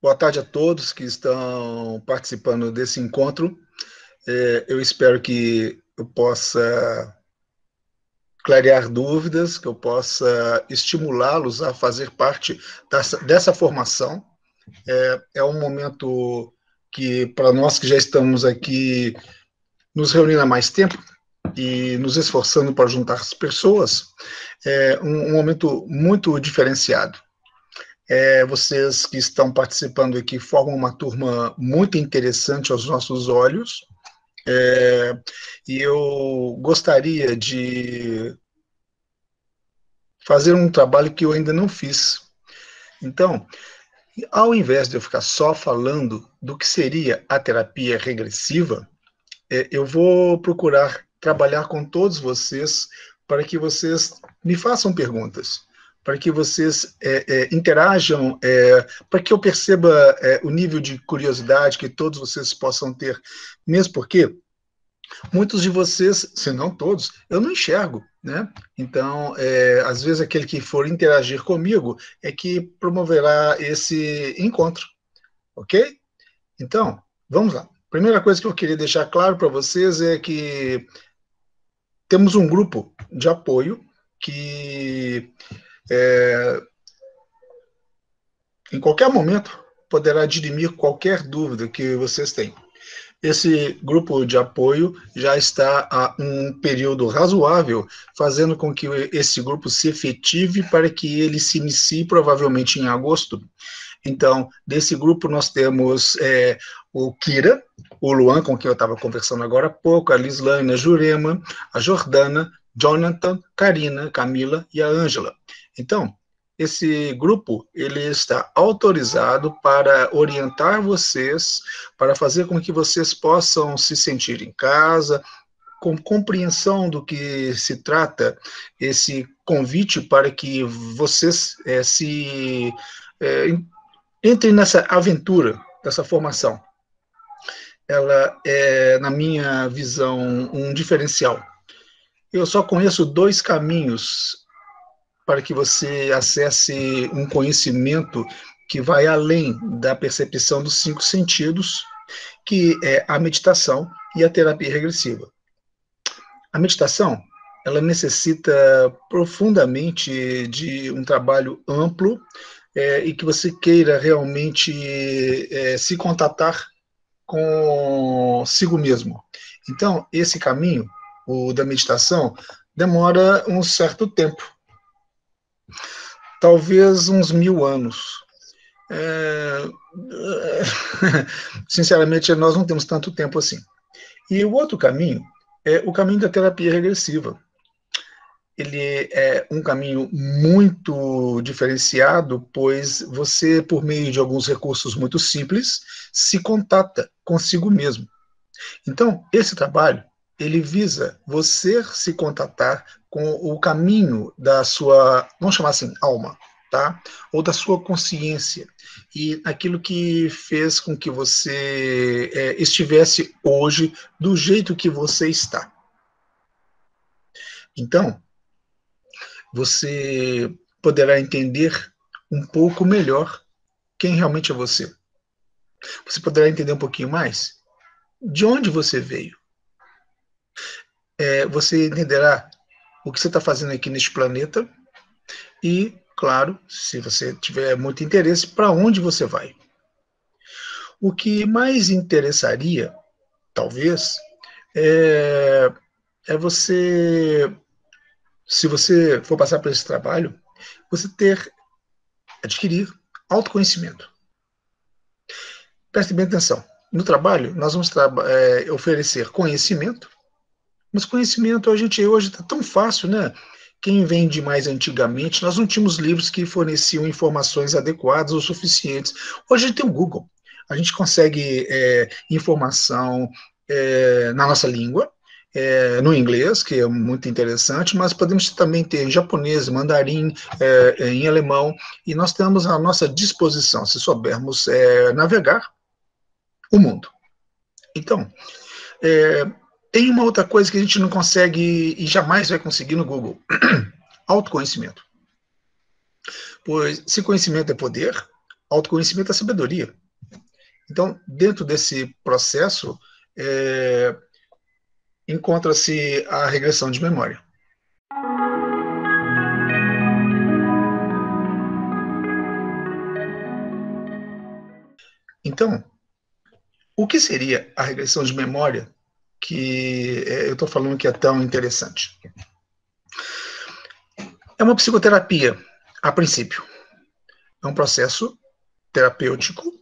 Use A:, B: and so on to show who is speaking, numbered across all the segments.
A: Boa tarde a todos que estão participando desse encontro. Eu espero que eu possa clarear dúvidas, que eu possa estimulá-los a fazer parte dessa formação. É um momento que, para nós que já estamos aqui nos reunindo há mais tempo e nos esforçando para juntar as pessoas, é um momento muito diferenciado. Vocês que estão participando aqui formam uma turma muito interessante aos nossos olhos, e eu gostaria de fazer um trabalho que eu ainda não fiz. Então, ao invés de eu ficar só falando do que seria a terapia regressiva, eu vou procurar trabalhar com todos vocês para que vocês me façam perguntas, para que vocês interajam, para que eu perceba o nível de curiosidade que todos vocês possam ter, mesmo porque muitos de vocês, se não todos, eu não enxergo, né? Então, às vezes aquele que for interagir comigo é que promoverá esse encontro, ok? Então, vamos lá. Primeira coisa que eu queria deixar claro para vocês é que temos um grupo de apoio que, em qualquer momento, poderá dirimir qualquer dúvida que vocês tenham. Esse grupo de apoio já está há um período razoável, fazendo com que esse grupo se efetive para que ele se inicie provavelmente em agosto. Então, desse grupo nós temos o Kira, o Luan, com quem eu estava conversando agora há pouco, a Lislane, a Jurema, a Jordana, Jonathan, Karina, Camila e a Ângela. Então, esse grupo ele está autorizado para orientar vocês, para fazer com que vocês possam se sentir em casa, com compreensão do que se trata esse convite para que vocês entrem nessa aventura, dessa formação. Ela é, na minha visão, um diferencial. Eu só conheço 2 caminhos para que você acesse um conhecimento que vai além da percepção dos 5 sentidos, que é a meditação e a terapia regressiva. A meditação, ela necessita profundamente de um trabalho amplo e que você queira realmente se contatar consigo mesmo. Então, esse caminho, o da meditação, demora um certo tempo, talvez uns 1000 anos. Sinceramente, nós não temos tanto tempo assim. E o outro caminho é o caminho da terapia regressiva. Ele é um caminho muito diferenciado, pois você, por meio de alguns recursos muito simples, se contata consigo mesmo. Então, esse trabalho, ele visa você se contatar com o caminho da sua, vamos chamar assim, alma, tá? Ou da sua consciência, e aquilo que fez com que você estivesse hoje do jeito que você está. Então, você poderá entender um pouco melhor quem realmente é você. Você poderá entender um pouquinho mais de onde você veio. Você entenderá o que você está fazendo aqui neste planeta e, claro, se você tiver muito interesse, para onde você vai. O que mais interessaria, talvez, é você, se você for passar por esse trabalho, você adquirir autoconhecimento. Preste bem atenção. No trabalho, nós vamos oferecer conhecimento, mas conhecimento a gente hoje está tão fácil, né? Quem vem de mais antigamente, nós não tínhamos livros que forneciam informações adequadas ou suficientes. Hoje a gente tem o Google. A gente consegue informação na nossa língua, no inglês, que é muito interessante, mas podemos também ter em japonês, mandarim, em alemão, e nós temos à nossa disposição, se soubermos navegar o mundo. Então, tem uma outra coisa que a gente não consegue e jamais vai conseguir no Google: autoconhecimento. Pois, se conhecimento é poder, autoconhecimento é sabedoria. Então, dentro desse processo, encontra-se a regressão de memória. Então, o que seria a regressão de memória que eu estou falando que é tão interessante? É uma psicoterapia, a princípio. É um processo terapêutico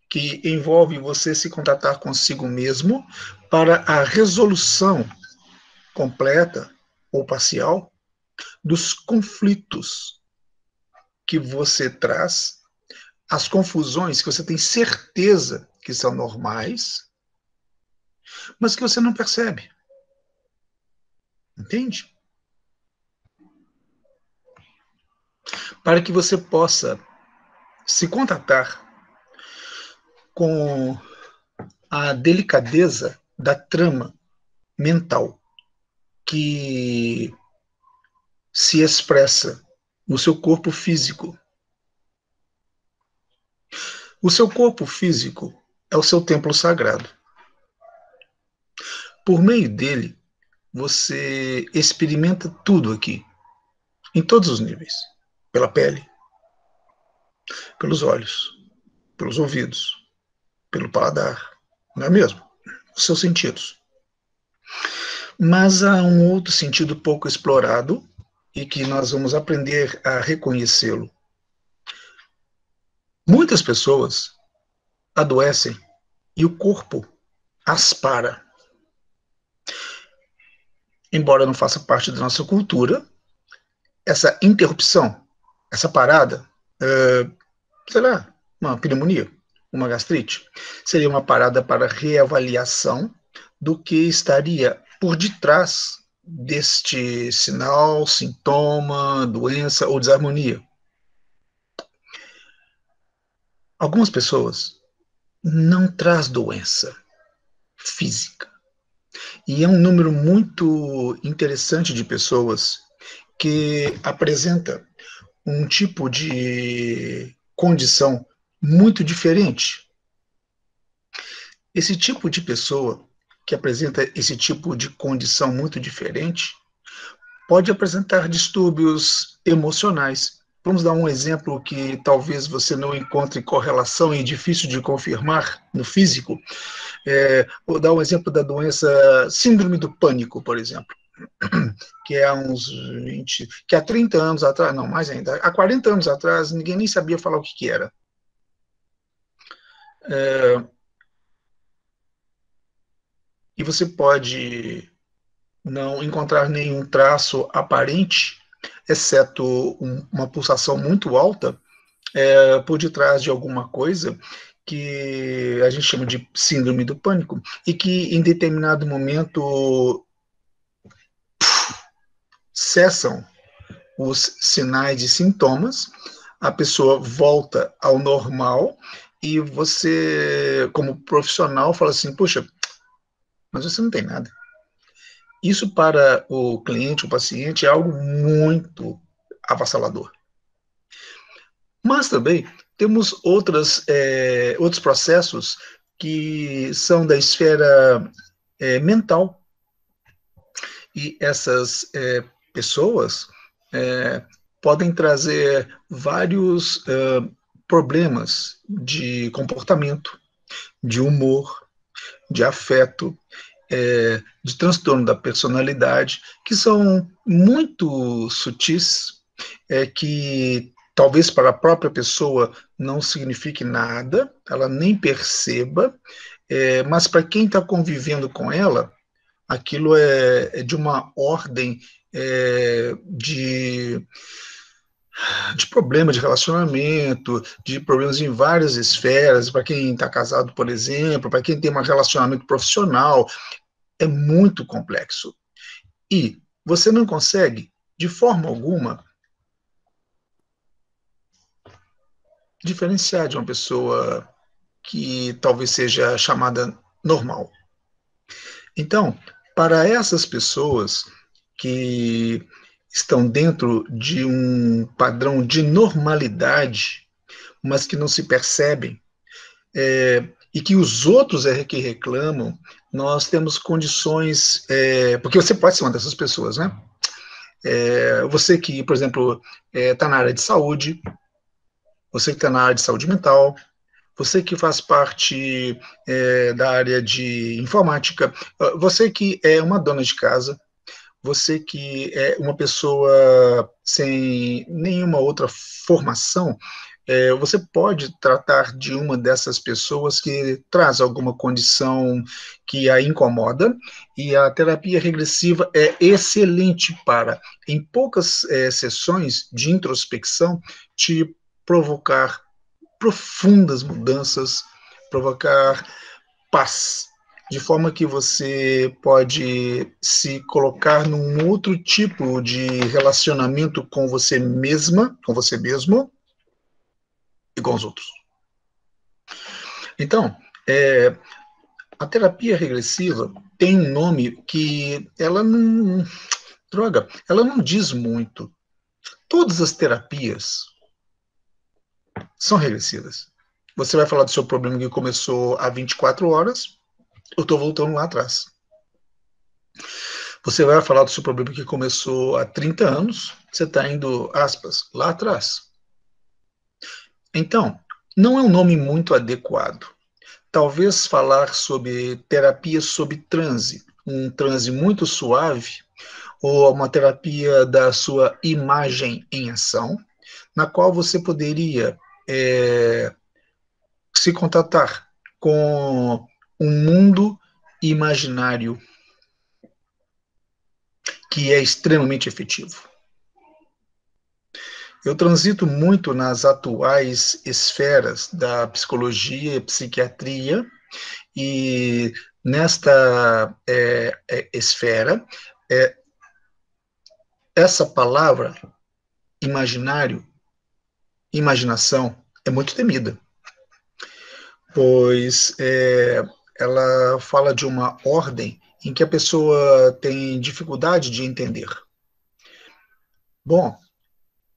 A: que envolve você se contatar consigo mesmo para a resolução completa ou parcial dos conflitos que você traz, as confusões que você tem certeza que são normais, mas que você não percebe. Entende? Para que você possa se contatar com a delicadeza da trama mental que se expressa no seu corpo físico. O seu corpo físico é o seu templo sagrado. Por meio dele, você experimenta tudo aqui, em todos os níveis. Pela pele, pelos olhos, pelos ouvidos, pelo paladar, não é mesmo? Os seus sentidos. Mas há um outro sentido pouco explorado e que nós vamos aprender a reconhecê-lo. Muitas pessoas adoecem e o corpo as para. Embora não faça parte da nossa cultura, essa interrupção, essa parada, sei lá, uma pneumonia, uma gastrite, seria uma parada para reavaliação do que estaria por detrás deste sinal, sintoma, doença ou desarmonia. Algumas pessoas não traz doença física. E é um número muito interessante de pessoas que apresenta um tipo de condição muito diferente. Esse tipo de pessoa que apresenta esse tipo de condição muito diferente pode apresentar distúrbios emocionais. Vamos dar um exemplo que talvez você não encontre correlação e difícil de confirmar no físico. Vou dar um exemplo da doença síndrome do pânico, por exemplo, que há uns 20, que há 30 anos atrás, não, mais ainda, há 40 anos atrás, ninguém nem sabia falar o que era. E você pode não encontrar nenhum traço aparente, exceto uma pulsação muito alta, por detrás de alguma coisa que a gente chama de síndrome do pânico, e que em determinado momento cessam os sinais e sintomas, a pessoa volta ao normal e você, como profissional, fala assim, poxa, mas você não tem nada. Isso para o cliente, o paciente, é algo muito avassalador. Mas também temos outros processos que são da esfera mental. E essas pessoas podem trazer vários problemas de comportamento, de humor, de afeto, de transtorno da personalidade, que são muito sutis, que talvez para a própria pessoa não signifique nada, ela nem perceba, mas para quem está convivendo com ela, aquilo é de uma ordem de problemas de relacionamento, de problemas em várias esferas, para quem está casado, por exemplo, para quem tem um relacionamento profissional, é muito complexo. E você não consegue, de forma alguma, diferenciar de uma pessoa que talvez seja chamada normal. Então, para essas pessoas que estão dentro de um padrão de normalidade, mas que não se percebem, e que os outros é que reclamam, nós temos condições, porque você pode ser uma dessas pessoas, né? Você que, por exemplo, está na área de saúde, você que está na área de saúde mental, você que faz parte da área de informática, você que é uma dona de casa, você que é uma pessoa sem nenhuma outra formação, você pode tratar de uma dessas pessoas que traz alguma condição que a incomoda, e a terapia regressiva é excelente para, em poucas sessões de introspecção, te provocar profundas mudanças, provocar paz, de forma que você pode se colocar num outro tipo de relacionamento com você mesma, com você mesmo e com os outros. Então, a terapia regressiva tem um nome que ela não, droga, ela não diz muito. Todas as terapias são regressivas. Você vai falar do seu problema que começou há 24 horas, eu estou voltando lá atrás. Você vai falar do seu problema que começou há 30 anos, você está indo, aspas, lá atrás. Então, não é um nome muito adequado. Talvez falar sobre terapia sob transe, um transe muito suave, ou uma terapia da sua imagem em ação, na qual você poderia se contatar com um mundo imaginário que é extremamente efetivo. Eu transito muito nas atuais esferas da psicologia e psiquiatria, e nesta esfera, essa palavra, imaginário, imaginação, é muito temida, pois ela fala de uma ordem em que a pessoa tem dificuldade de entender. Bom,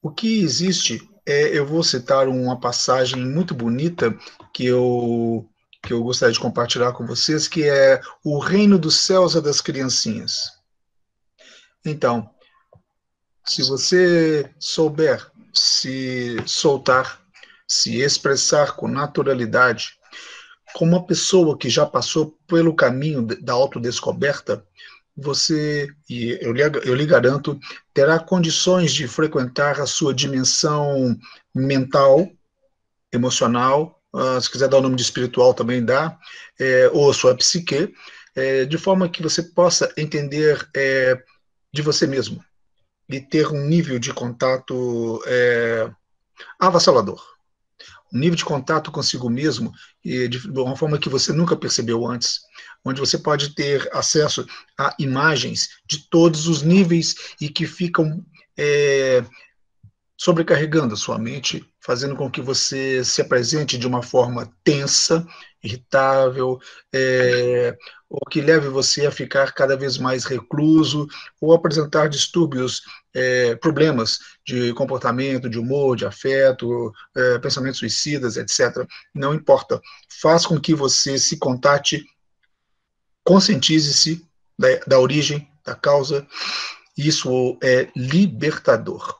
A: o que existe eu vou citar uma passagem muito bonita que eu gostaria de compartilhar com vocês, que é o reino dos céus é das criancinhas. Então, se você souber se soltar, se expressar com naturalidade, como uma pessoa que já passou pelo caminho da autodescoberta, você, e eu lhe garanto, terá condições de frequentar a sua dimensão mental, emocional, se quiser dar o nome de espiritual também dá, ou a sua psique, de forma que você possa entender de você mesmo e ter um nível de contato avassalador. Um nível de contato consigo mesmo de uma forma que você nunca percebeu antes, onde você pode ter acesso a imagens de todos os níveis e que ficam sobrecarregando a sua mente, fazendo com que você se apresente de uma forma tensa, irritável, ou que leve você a ficar cada vez mais recluso, ou apresentar distúrbios, problemas de comportamento, de humor, de afeto, pensamentos suicidas, etc. Não importa. Faz com que você se contate, conscientize-se da origem, da causa. Isso é libertador.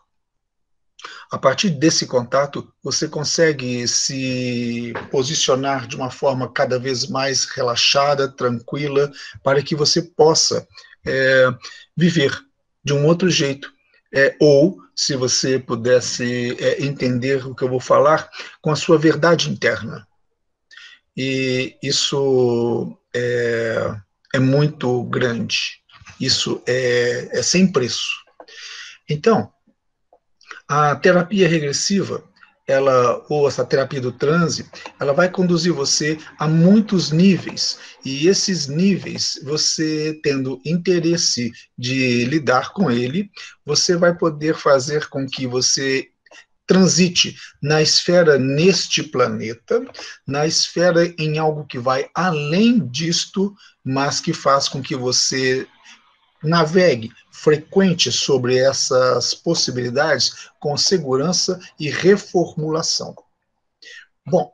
A: A partir desse contato, você consegue se posicionar de uma forma cada vez mais relaxada, tranquila, para que você possa viver de um outro jeito. Ou, se você pudesse entender o que eu vou falar, com a sua verdade interna. E isso é muito grande. Isso é sem preço. Então, a terapia regressiva, ou essa terapia do transe, ela vai conduzir você a muitos níveis. E esses níveis, você tendo interesse de lidar com ele, você vai poder fazer com que você transite na esfera neste planeta, na esfera em algo que vai além disto, mas que faz com que você navegue, frequente sobre essas possibilidades com segurança e reformulação. Bom,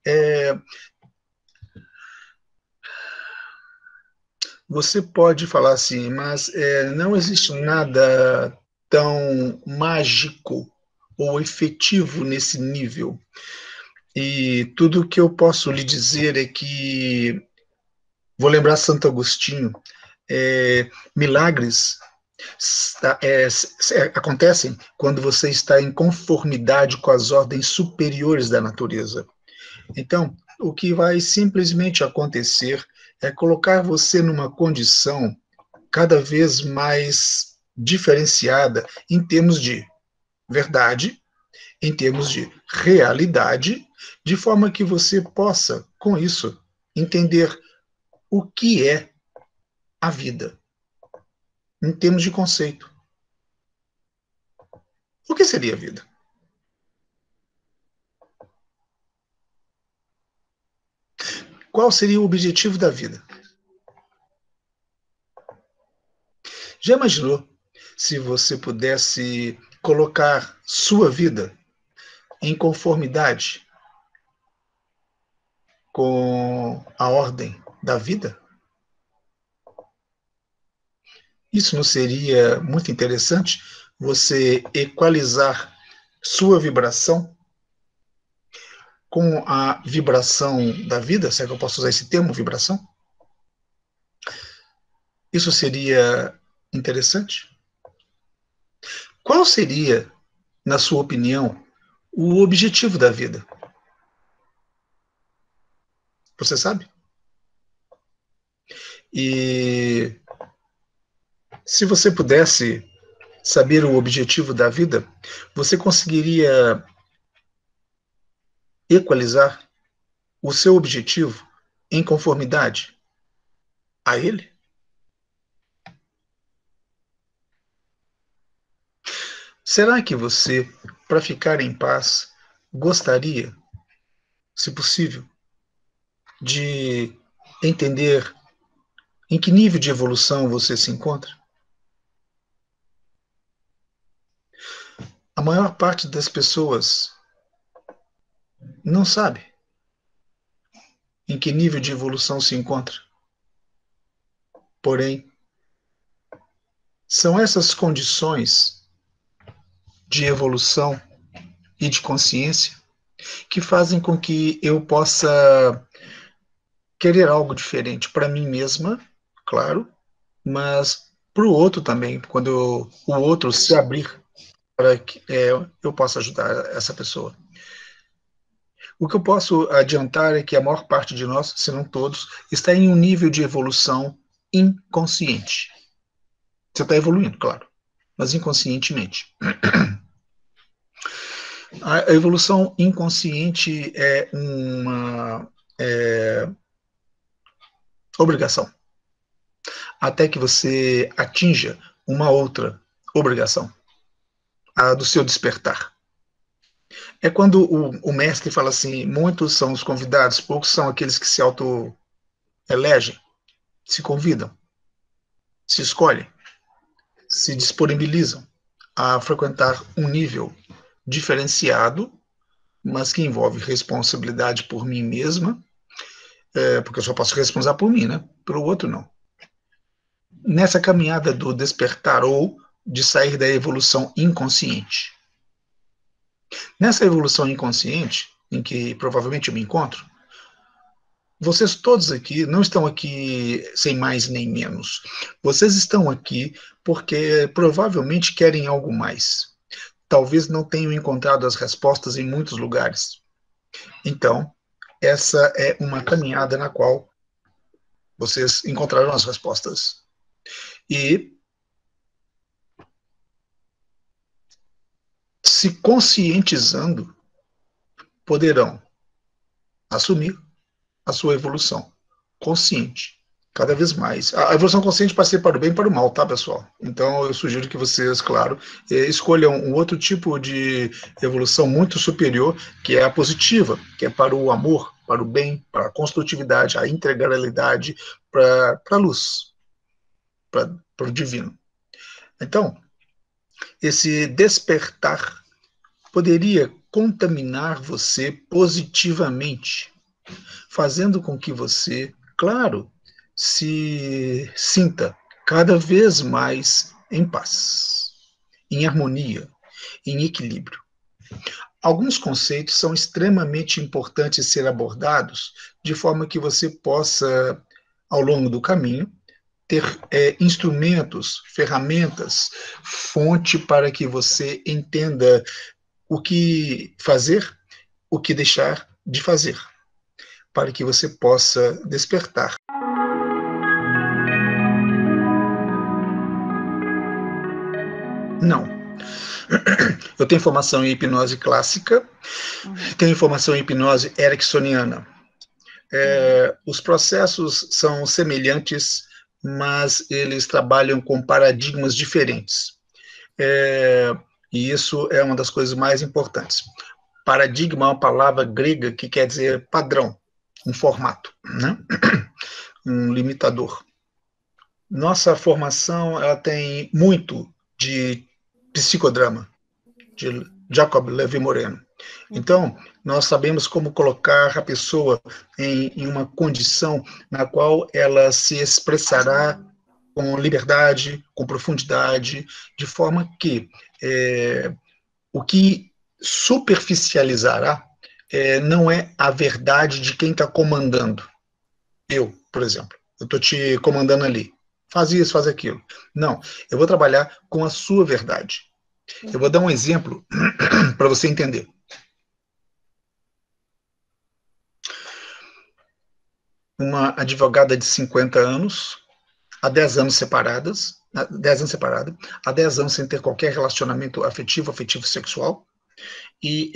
A: é, você pode falar assim, mas não existe nada tão mágico ou efetivo nesse nível. E tudo que eu posso lhe dizer é que, vou lembrar Santo Agostinho, milagres acontecem quando você está em conformidade com as ordens superiores da natureza. Então, o que vai simplesmente acontecer é colocar você numa condição cada vez mais diferenciada em termos de verdade, em termos de realidade, de forma que você possa, com isso, entender o que é a vida, em termos de conceito. O que seria a vida? Qual seria o objetivo da vida? Já imaginou se você pudesse colocar sua vida em conformidade com a ordem da vida? Isso não seria muito interessante? Você equalizar sua vibração com a vibração da vida? Será que eu posso usar esse termo, vibração? Isso seria interessante? Qual seria, na sua opinião, o objetivo da vida? Você sabe? E se você pudesse saber o objetivo da vida, você conseguiria equalizar o seu objetivo em conformidade a ele? Será que você, para ficar em paz, gostaria, se possível, de entender em que nível de evolução você se encontra? A maior parte das pessoas não sabe em que nível de evolução se encontra. Porém, são essas condições de evolução e de consciência que fazem com que eu possa querer algo diferente para mim mesma, claro, mas para o outro também, quando o outro se abrir para que eu possa ajudar essa pessoa. O que eu posso adiantar é que a maior parte de nós, se não todos, está em um nível de evolução inconsciente. Você está evoluindo, claro, mas inconscientemente. A evolução inconsciente é uma obrigação, até que você atinja uma outra obrigação, a do seu despertar. É quando o mestre fala assim: muitos são os convidados, poucos são aqueles que se auto-elegem, se convidam, se escolhem, se disponibilizam a frequentar um nível diferenciado, mas que envolve responsabilidade por mim mesma, porque eu só posso responsar por mim, né? Pelo outro, não. Nessa caminhada do despertar ou de sair da evolução inconsciente. Nessa evolução inconsciente, em que provavelmente eu me encontro, vocês todos aqui não estão aqui sem mais nem menos. Vocês estão aqui porque provavelmente querem algo mais. Talvez não tenham encontrado as respostas em muitos lugares. Então, essa é uma caminhada na qual vocês encontrarão as respostas. E, se conscientizando, poderão assumir a sua evolução consciente, cada vez mais. A evolução consciente pode ser para o bem e para o mal, tá, pessoal? Então, eu sugiro que vocês, claro, escolham um outro tipo de evolução muito superior, que é a positiva, que é para o amor, para o bem, para a construtividade, a integralidade, para a luz, para o divino. Então, esse despertar poderia contaminar você positivamente, fazendo com que você, claro, se sinta cada vez mais em paz, em harmonia, em equilíbrio. Alguns conceitos são extremamente importantes ser abordados de forma que você possa, ao longo do caminho, ter instrumentos, ferramentas, fonte para que você entenda o que fazer, o que deixar de fazer, para que você possa despertar. Não. Eu tenho formação em hipnose clássica, tenho formação em hipnose ericksoniana. Os processos são semelhantes, mas eles trabalham com paradigmas diferentes. E isso é uma das coisas mais importantes. Paradigma é uma palavra grega que quer dizer padrão, um formato, né? Um limitador. Nossa formação ela tem muito de psicodrama, de Jacob Levi Moreno. Então, nós sabemos como colocar a pessoa em uma condição na qual ela se expressará com liberdade, com profundidade, de forma que o que superficializará não é a verdade de quem está comandando. Eu, por exemplo, eu estou te comandando ali. Faz isso, faz aquilo. Não, eu vou trabalhar com a sua verdade. Eu vou dar um exemplo para você entender. Uma advogada de 50 anos, há 10 anos separadas, 10 anos separada, há 10 anos sem ter qualquer relacionamento afetivo sexual, e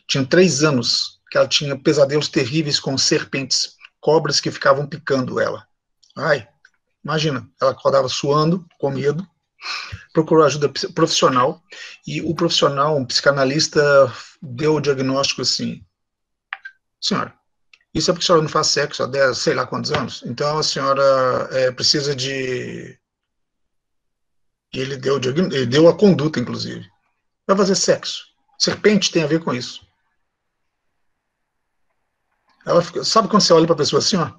A: tinha 3 anos que ela tinha pesadelos terríveis com serpentes, cobras que ficavam picando ela. Ai, imagina, ela acordava suando, com medo, procurou ajuda profissional, e o profissional, um psicanalista, deu o diagnóstico assim: senhora, isso é porque a senhora não faz sexo há 10, sei lá quantos anos, então a senhora precisa de... E ele deu a conduta, inclusive. Vai fazer sexo. Serpente tem a ver com isso. Ela fica, sabe quando você olha para a pessoa assim, ó?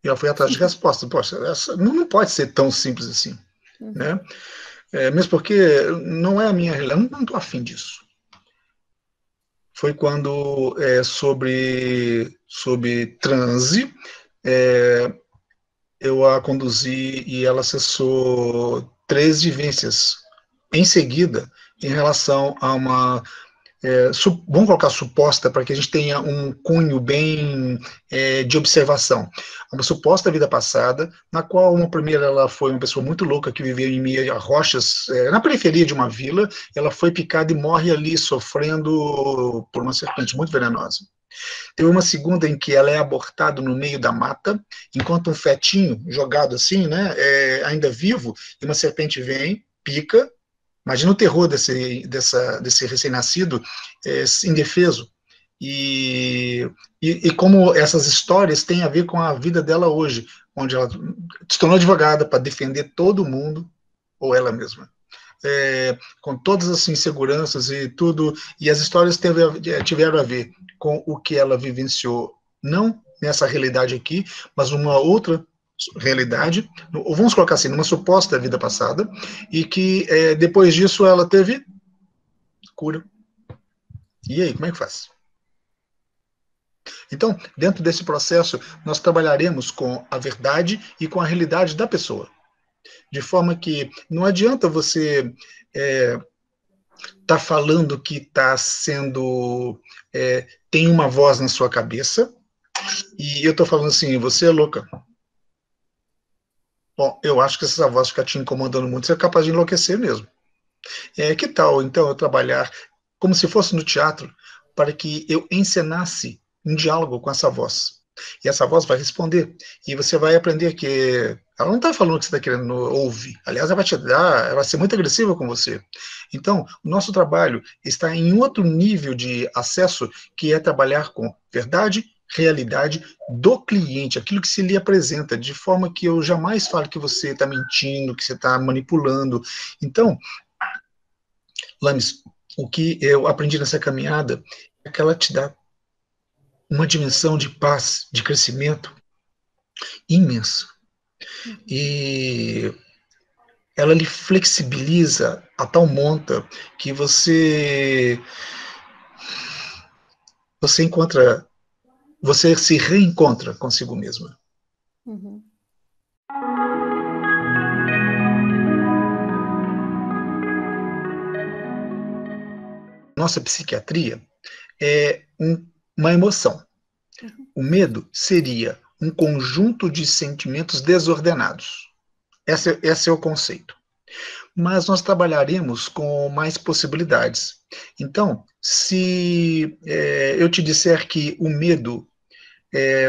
A: E ela foi atrás de resposta. Poxa, não pode ser tão simples assim, né? Mesmo porque não é a minha realidade, eu não estou afim disso. Foi quando, sobre transe, eu a conduzi e ela acessou 3 vivências em seguida em relação a uma... vamos colocar suposta, para que a gente tenha um cunho bem de observação. Uma suposta vida passada, na qual uma primeira ela foi uma pessoa muito louca que vivia em meio a rochas, na periferia de uma vila, ela foi picada e morre ali, sofrendo por uma serpente muito venenosa. Teve uma segunda em que ela é abortada no meio da mata, enquanto um fetinho jogado assim, né, ainda vivo, e uma serpente vem, pica. Imagina o terror desse recém-nascido indefeso. E como essas histórias têm a ver com a vida dela hoje, onde ela se tornou advogada para defender todo mundo, ou ela mesma. Com todas as inseguranças e tudo, e as histórias tiveram a ver com o que ela vivenciou, não nessa realidade aqui, mas uma outra realidade, ou vamos colocar assim, numa suposta vida passada, e que depois disso ela teve cura. E aí, como é que faz? Então, dentro desse processo, nós trabalharemos com a verdade e com a realidade da pessoa. De forma que não adianta você tá falando que está sendo... tem uma voz na sua cabeça, e eu estou falando assim, você é louca. Bom, eu acho que essa voz fica te incomodando muito, você é capaz de enlouquecer mesmo. Que tal, então, eu trabalhar como se fosse no teatro, para que eu encenasse um diálogo com essa voz? E essa voz vai responder, e você vai aprender que ela não está falando o que você está querendo ouvir. Aliás, ela vai te dar, ela vai ser muito agressiva com você. Então, o nosso trabalho está em outro nível de acesso, que é trabalhar com verdade, realidade do cliente, aquilo que se lhe apresenta, de forma que eu jamais falo que você está mentindo, que você está manipulando. Então, Lames, o que eu aprendi nessa caminhada é que ela te dá uma dimensão de paz, de crescimento imenso. E ela lhe flexibiliza a tal monta que você se reencontra consigo mesma.
B: Uhum.
A: Nossa psiquiatria é uma emoção.
B: Uhum.
A: O medo seria um conjunto de sentimentos desordenados. Esse é o conceito. Mas nós trabalharemos com mais possibilidades. Então, se eu te disser que o medo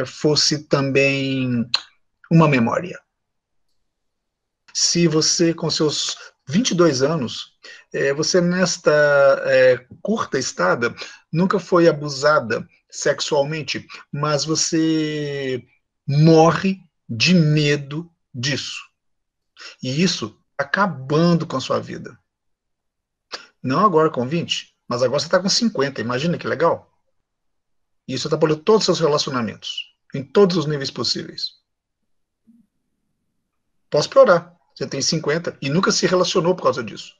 A: fosse também uma memória, se você, com seus 22 anos, você nesta curta estada nunca foi abusada sexualmente, mas você morre de medo disso. E isso acabando com a sua vida. Não agora com 20, mas agora você está com 50. Imagina que legal. E isso atrapalhou todos os seus relacionamentos, em todos os níveis possíveis. Posso piorar. Você tem 50 e nunca se relacionou por causa disso.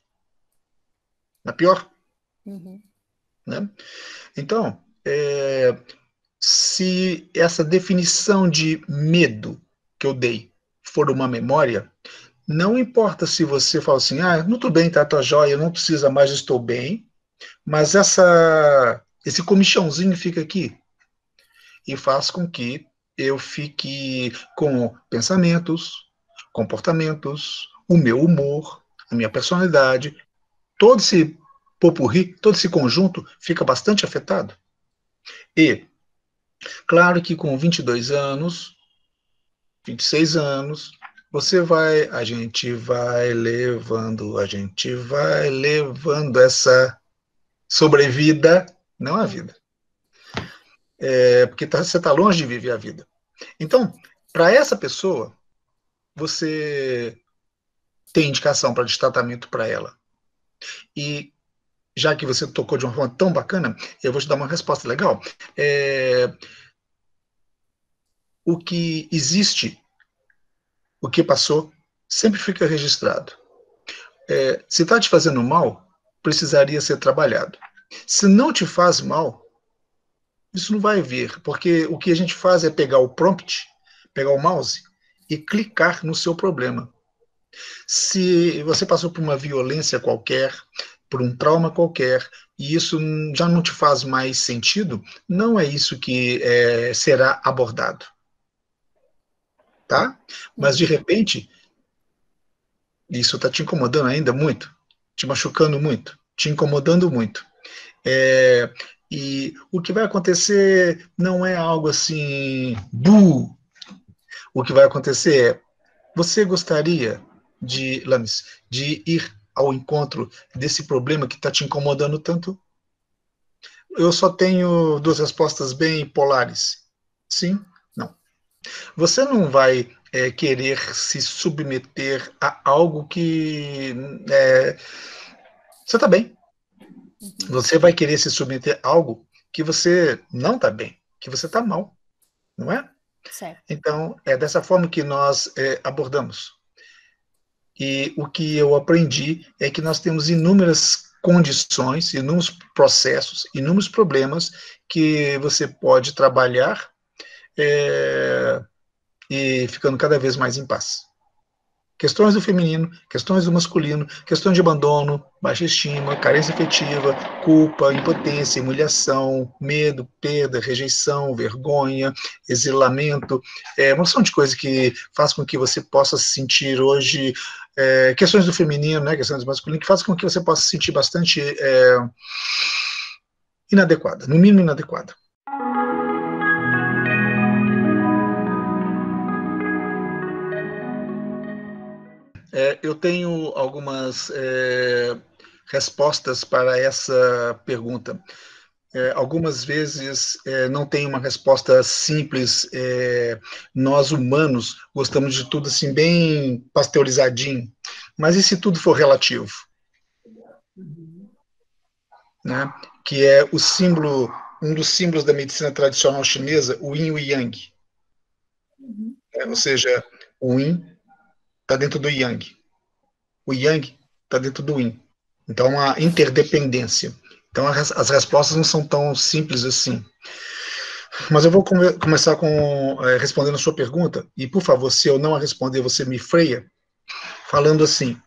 A: É pior.
B: Uhum.
A: Né? Então, se essa definição de medo que eu dei for uma memória, não importa se você fala assim, não estou bem, tá joia, não precisa mais, estou bem, mas esse comichãozinho fica aqui e faz com que eu fique com pensamentos, comportamentos, o meu humor, a minha personalidade, todo esse popurrí, todo esse conjunto fica bastante afetado. E, claro que com 22 anos, 26 anos, a gente vai levando essa sobrevida, não a vida. Porque você está longe de viver a vida. Então, para essa pessoa, você tem indicação para de tratamento para ela. E já que você tocou de uma forma tão bacana, eu vou te dar uma resposta legal. O que existe, o que passou, sempre fica registrado. Se está te fazendo mal, precisaria ser trabalhado. Se não te faz mal, isso não vai vir, porque o que a gente faz é pegar o prompt, pegar o mouse e clicar no seu problema. Se você passou por uma violência qualquer, por um trauma qualquer, e isso já não te faz mais sentido, não é isso que será abordado. Tá? Mas, de
B: Uhum.
A: repente, isso está te incomodando ainda muito, te machucando muito, te incomodando muito. E o que vai acontecer não é algo assim, buh! O que vai acontecer é, você gostaria de, Lames, de ir ao encontro desse problema que está te incomodando tanto? Eu só tenho duas respostas bem polares. Sim, não. Você não vai querer se submeter a algo que você está bem.
B: Uhum.
A: Você vai querer se submeter a algo que você não está bem, que você está mal, não é?
B: Certo.
A: Então, é dessa forma que nós abordamos. E o que eu aprendi é que nós temos inúmeras condições, inúmeros processos, inúmeros problemas que você pode trabalhar e ficando cada vez mais em paz. Questões do feminino, questões do masculino, questões de abandono, baixa estima, carência afetiva, culpa, impotência, humilhação, medo, perda, rejeição, vergonha, exilamento, uma opção de coisas que faz com que você possa se sentir hoje, questões do feminino, né, questões do masculino, que faz com que você possa se sentir bastante inadequada, no mínimo inadequada. Eu tenho algumas respostas para essa pergunta. Algumas vezes não tem uma resposta simples. Nós humanos gostamos de tudo assim bem pasteurizadinho. Mas e se tudo for relativo? né, que é o símbolo, um dos símbolos da medicina tradicional chinesa, o yin e o yang. Ou seja, o yin está dentro do yang, o yang está dentro do yin. Então, uma interdependência. Então, as respostas não são tão simples assim. Mas eu vou começar com respondendo a sua pergunta, e por favor, se eu não a responder, você me freia, falando assim.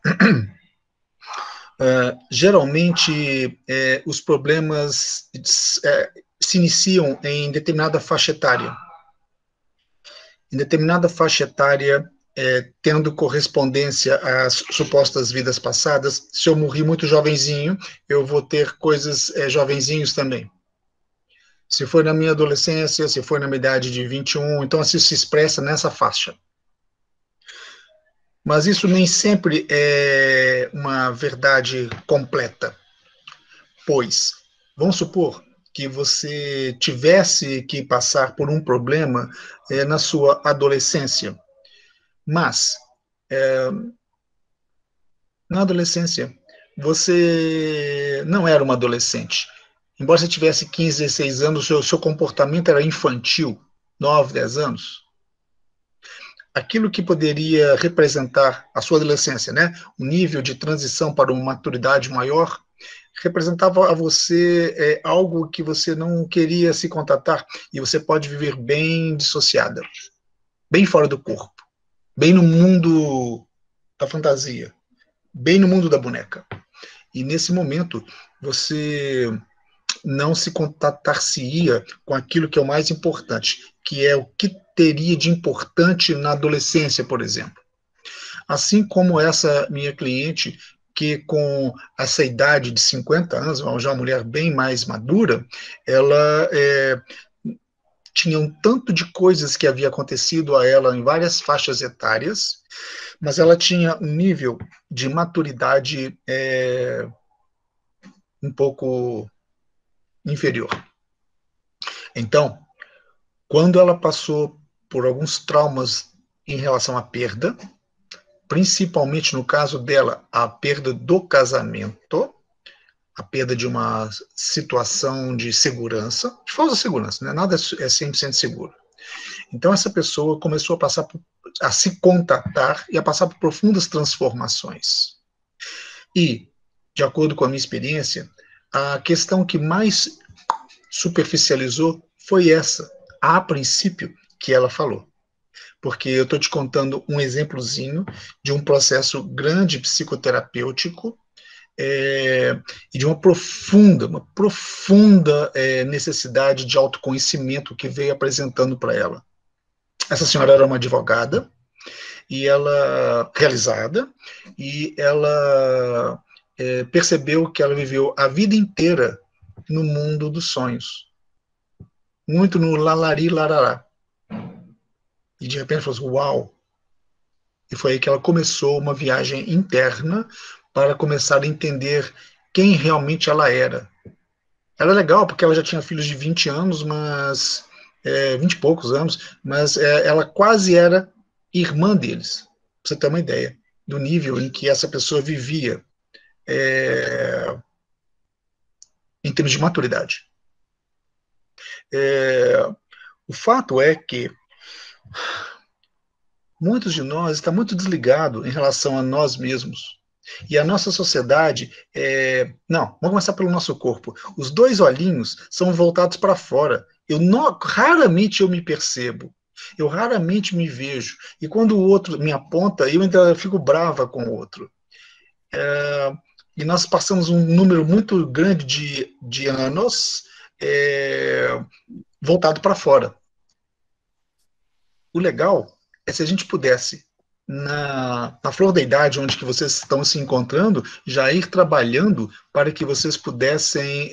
A: Geralmente, os problemas se iniciam em determinada faixa etária. Em determinada faixa etária, tendo correspondência às supostas vidas passadas, se eu morri muito jovenzinho, eu vou ter coisas jovenzinhos também. Se foi na minha adolescência, se foi na minha idade de 21, então assim se expressa nessa faixa. Mas isso nem sempre é uma verdade completa, pois, vamos supor que você tivesse que passar por um problema na sua adolescência, mas na adolescência você não era uma adolescente. Embora você tivesse 15, 16 anos, o seu comportamento era infantil, 9, 10 anos. Aquilo que poderia representar a sua adolescência, né? O nível de transição para uma maturidade maior, representava a você algo que você não queria se contatar, e você pode viver bem dissociada, bem fora do corpo, bem no mundo da fantasia, bem no mundo da boneca. E nesse momento, você não se contatar-se-ia com aquilo que é o mais importante, que é o que teria de importante na adolescência, por exemplo. Assim como essa minha cliente, que com essa idade de 50 anos, já uma mulher bem mais madura, ela tinha um tanto de coisas que havia acontecido a ela em várias faixas etárias, mas ela tinha um nível de maturidade um pouco inferior. Então, quando ela passou por alguns traumas em relação à perda, principalmente no caso dela, a perda do casamento, a perda de uma situação de segurança, de falsa segurança, né? Nada é 100% seguro. Então, essa pessoa começou a se contatar e a passar por profundas transformações. E, de acordo com a minha experiência, a questão que mais superficializou foi essa, a princípio, que ela falou. Porque eu estou te contando um exemplozinho de um processo grande psicoterapêutico e de uma profunda necessidade de autoconhecimento que veio apresentando para ela. Essa senhora era uma advogada e ela realizada, e ela percebeu que ela viveu a vida inteira no mundo dos sonhos, muito no lalari larará. E de repente falou assim, uau! E foi aí que ela começou uma viagem interna para começar a entender quem realmente ela era. Era legal porque ela já tinha filhos de 20 anos, mas 20 e poucos anos, mas ela quase era irmã deles, para você ter uma ideia do nível em que essa pessoa vivia em termos de maturidade. O fato é que muitos de nós estão muito desligados em relação a nós mesmos. E a nossa sociedade, não, vamos começar pelo nosso corpo. Os dois olhinhos são voltados para fora. Raramente eu me percebo. Eu raramente me vejo. E quando o outro me aponta, eu ainda fico brava com o outro. E nós passamos um número muito grande de anos voltado para fora. O legal é se a gente pudesse, na flor da idade, onde que vocês estão se encontrando, já ir trabalhando para que vocês pudessem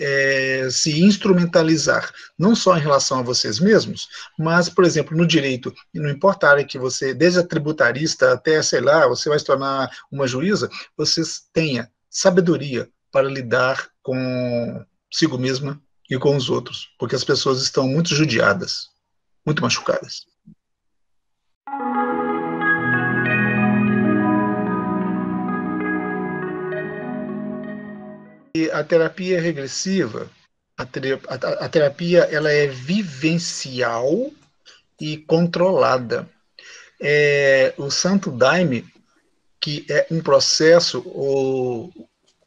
A: se instrumentalizar, não só em relação a vocês mesmos, mas, por exemplo, no direito, não importa a área que você, desde a tributarista até, sei lá, você vai se tornar uma juíza, vocês tenham sabedoria para lidar consigo mesma e com os outros, porque as pessoas estão muito judiadas, muito machucadas. E a terapia regressiva, a terapia ela é vivencial e controlada. O Santo Daime, que é um processo, ou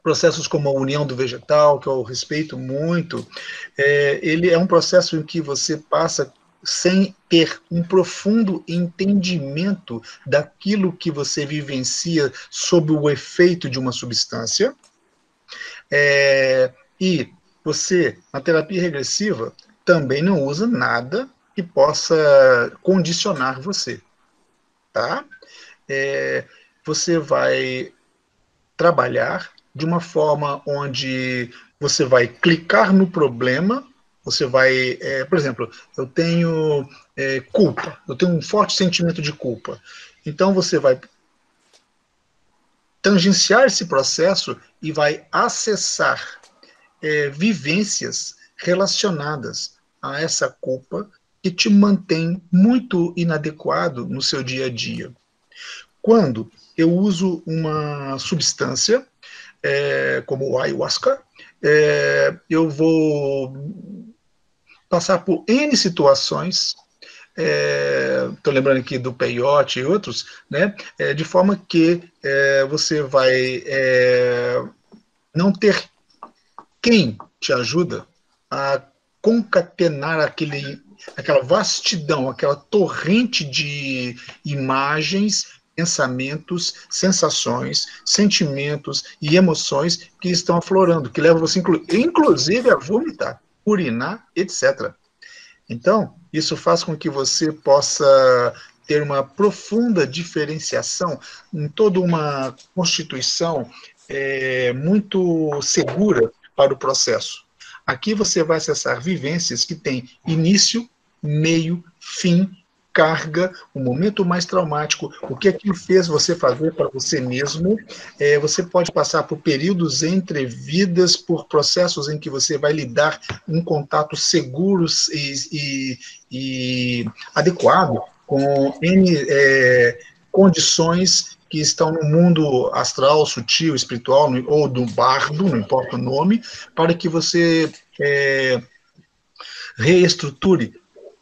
A: processos como a união do vegetal, que eu respeito muito, ele é um processo em que você passa sem ter um profundo entendimento daquilo que você vivencia sob o efeito de uma substância. E você, na terapia regressiva, também não usa nada que possa condicionar você, tá? Você vai trabalhar de uma forma onde você vai clicar no problema, você vai, por exemplo, eu tenho culpa, eu tenho um forte sentimento de culpa. Então você vai tangenciar esse processo e vai acessar vivências relacionadas a essa culpa que te mantém muito inadequado no seu dia a dia. Quando eu uso uma substância, como o ayahuasca, eu vou passar por N situações, estou lembrando aqui do peyote e outros, né, de forma que você vai não ter quem te ajuda a concatenar aquela vastidão, aquela torrente de imagens, pensamentos, sensações, sentimentos e emoções que estão aflorando, que levam você, inclusive, a vomitar, urinar, etc. Então, isso faz com que você possa ter uma profunda diferenciação em toda uma constituição muito segura para o processo. Aqui você vai acessar vivências que têm início, meio, fim, carga, o momento mais traumático, o que aquilo fez você fazer para você mesmo. Você pode passar por períodos entre vidas, por processos em que você vai lidar em contato seguros e adequado com N condições que estão no mundo astral, sutil, espiritual, ou do bardo, não importa o nome, para que você reestruture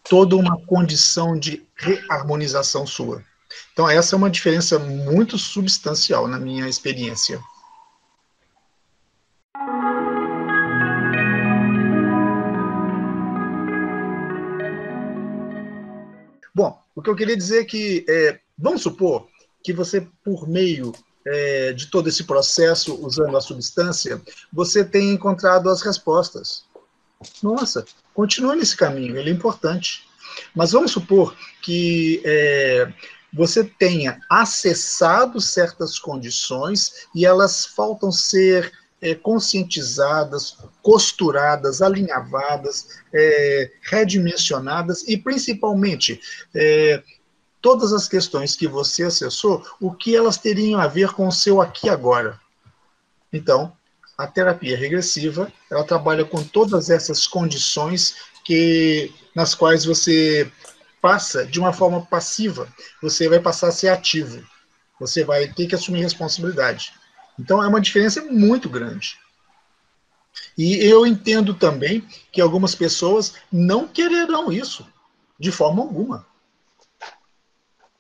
A: toda uma condição de reharmonização sua. Então, essa é uma diferença muito substancial na minha experiência. Bom, o que eu queria dizer é que, vamos supor que você, por meio de todo esse processo, usando a substância, você tenha encontrado as respostas. Nossa, continue nesse caminho, ele é importante. Mas vamos supor que você tenha acessado certas condições e elas faltam ser conscientizadas, costuradas, alinhavadas, redimensionadas e, principalmente, todas as questões que você acessou, o que elas teriam a ver com o seu aqui e agora. Então, a terapia regressiva, ela trabalha com todas essas condições nas quais você passa de uma forma passiva, você vai passar a ser ativo, você vai ter que assumir responsabilidade. Então, é uma diferença muito grande. E eu entendo também que algumas pessoas não quererão isso, de forma alguma.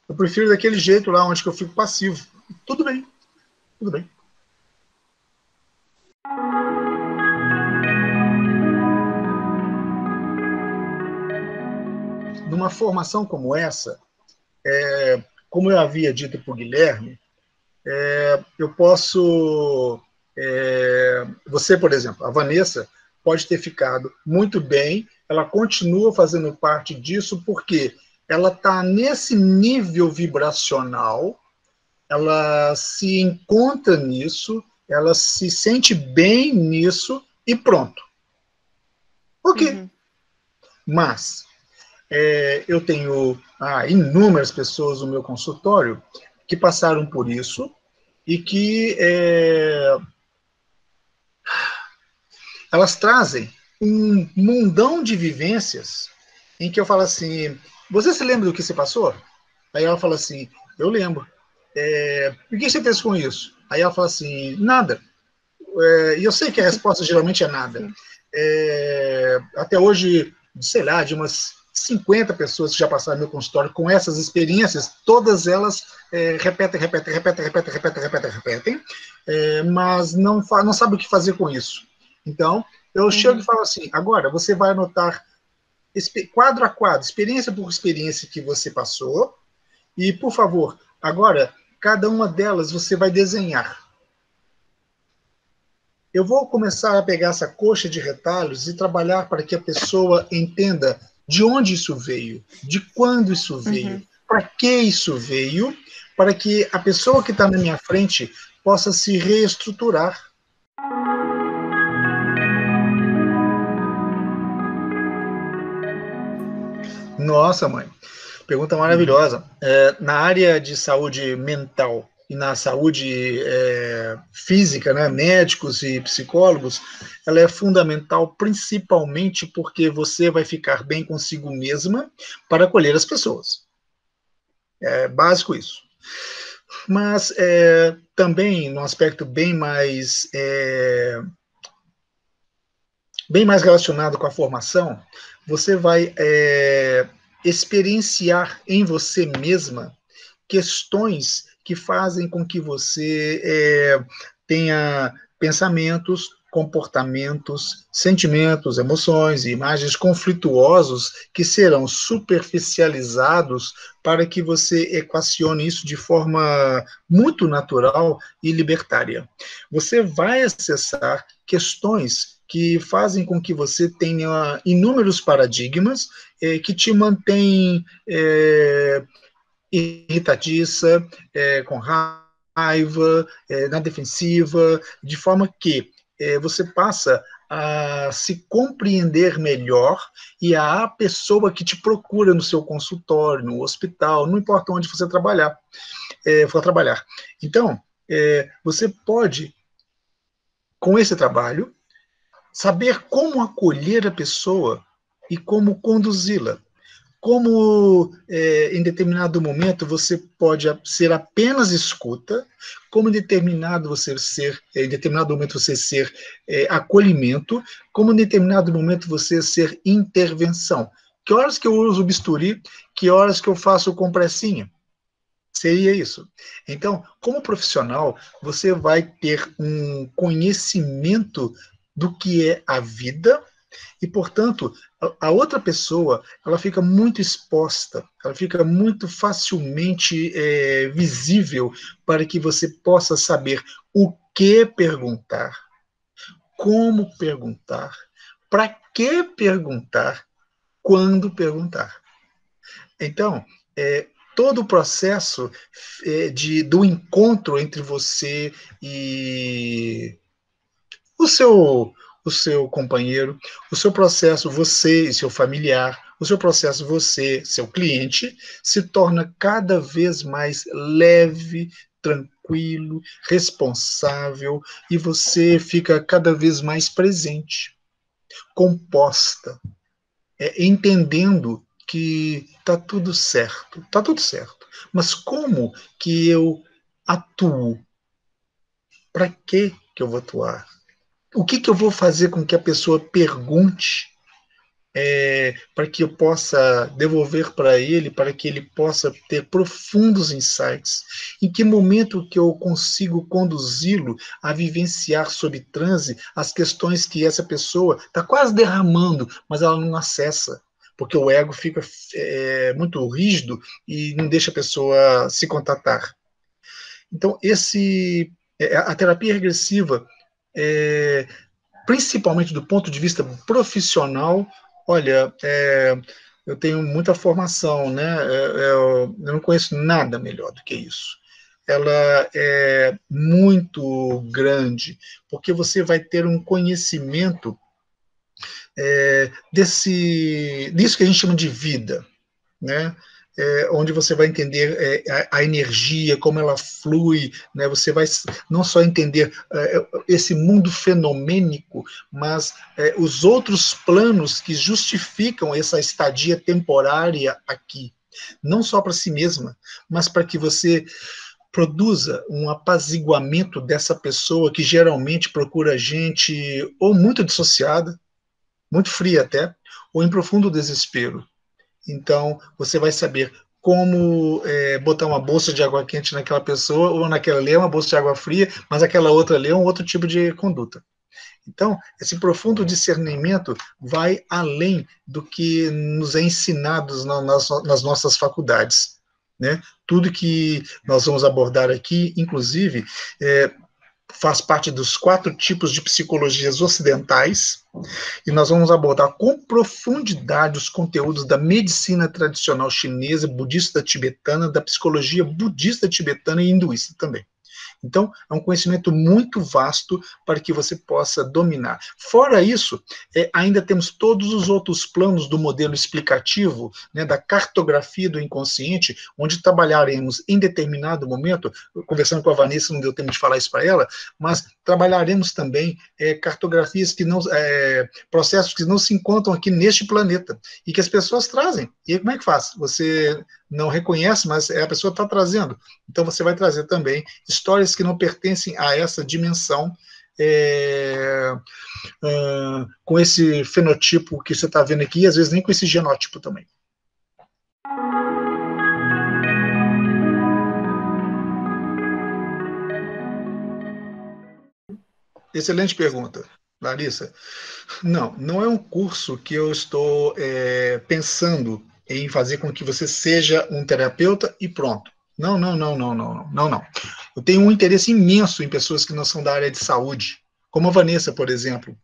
A: Eu prefiro daquele jeito lá, onde eu fico passivo. Tudo bem, tudo bem. Numa formação como essa, como eu havia dito para o Guilherme, eu posso... você, por exemplo, a Vanessa, pode ter ficado muito bem, ela continua fazendo parte disso, porque ela está nesse nível vibracional, ela se encontra nisso, ela se sente bem nisso, e pronto. Ok. Uhum. Mas eu tenho inúmeras pessoas no meu consultório que passaram por isso e que elas trazem um mundão de vivências em que eu falo assim, você se lembra do que você passou? Aí ela fala assim, eu lembro. O que você fez com isso? Aí ela fala assim, nada. e eu sei que a resposta geralmente é nada. Até hoje, sei lá, de umas 50 pessoas que já passaram no meu consultório com essas experiências, todas elas repetem, mas não sabem o que fazer com isso. Então, eu chego e falo assim, agora você vai anotar quadro a quadro, experiência por experiência que você passou, e, por favor, agora, cada uma delas você vai desenhar. Eu vou começar a pegar essa coxa de retalhos e trabalhar para que a pessoa entenda de onde isso veio, de quando isso veio, para que isso veio, para que a pessoa que está na minha frente possa se reestruturar. Nossa, mãe, pergunta maravilhosa. Na área de saúde mental e na saúde física, né, médicos e psicólogos, ela é fundamental principalmente porque você vai ficar bem consigo mesma para acolher as pessoas. É básico isso. Mas também, num aspecto bem mais relacionado com a formação, você vai experienciar em você mesma questões que fazem com que você tenha pensamentos, comportamentos, sentimentos, emoções e imagens conflituosos que serão superficializados para que você equacione isso de forma muito natural e libertária. Você vai acessar questões que fazem com que você tenha inúmeros paradigmas que te mantêm irritadiça, com raiva, na defensiva, de forma que você passa a se compreender melhor e a pessoa que te procura no seu consultório, no hospital, não importa onde você for trabalhar. Então, você pode, com esse trabalho, saber como acolher a pessoa e como conduzi-la. Como em determinado momento você pode ser apenas escuta, como em determinado momento você ser acolhimento, como em determinado momento você ser intervenção. Que horas que eu uso bisturi, que horas que eu faço compressinha? Seria isso. Então, como profissional, você vai ter um conhecimento do que é a vida e, portanto, a outra pessoa ela fica muito exposta, ela fica muito facilmente visível para que você possa saber o que perguntar, como perguntar, para que perguntar, quando perguntar. Então, todo o processo do encontro entre você e o seu companheiro, o seu processo, você e seu familiar, o seu processo, você, seu cliente, se torna cada vez mais leve, tranquilo, responsável, e você fica cada vez mais presente, composta, entendendo que está tudo certo, mas como que eu atuo? Para que eu vou atuar? O que eu vou fazer com que a pessoa pergunte para que eu possa devolver para ele, para que ele possa ter profundos insights? Em que momento que eu consigo conduzi-lo a vivenciar sob transe as questões que essa pessoa está quase derramando, mas ela não acessa, porque o ego fica muito rígido e não deixa a pessoa se contatar. Então, a terapia regressiva principalmente do ponto de vista profissional, olha, eu tenho muita formação, né? Eu não conheço nada melhor do que isso. Ela é muito grande, porque você vai ter um conhecimento disso que a gente chama de vida, né? Onde você vai entender a energia, como ela flui, né? Você vai não só entender esse mundo fenomênico, mas os outros planos que justificam essa estadia temporária aqui, não só para si mesma, mas para que você produza um apaziguamento dessa pessoa que geralmente procura gente ou muito dissociada, muito fria até, ou em profundo desespero. Então, você vai saber como botar uma bolsa de água quente naquela pessoa, ou naquela ali é uma bolsa de água fria, mas aquela outra ali é um outro tipo de conduta. Então, esse profundo discernimento vai além do que nos é ensinado nas nossas faculdades. Né? Tudo que nós vamos abordar aqui, inclusive, faz parte dos 4 tipos de psicologias ocidentais, e nós vamos abordar com profundidade os conteúdos da medicina tradicional chinesa, budista tibetana, da psicologia budista tibetana e hinduísta também. Então, é um conhecimento muito vasto para que você possa dominar. Fora isso, ainda temos todos os outros planos do modelo explicativo, né, da cartografia do inconsciente, onde trabalharemos em determinado momento, conversando com a Vanessa, não deu tempo de falar isso para ela, mas trabalharemos também cartografias que não, processos que não se encontram aqui neste planeta, e que as pessoas trazem. E aí, como é que faz? Você não reconhece, mas a pessoa está trazendo. Então, você vai trazer também histórias que não pertencem a essa dimensão, com esse fenotipo que você está vendo aqui, e às vezes nem com esse genótipo também. Excelente pergunta, Larissa. Não é um curso que eu estou pensando em fazer com que você seja um terapeuta e pronto. Não. Eu tenho um interesse imenso em pessoas que não são da área de saúde, como a Vanessa, por exemplo,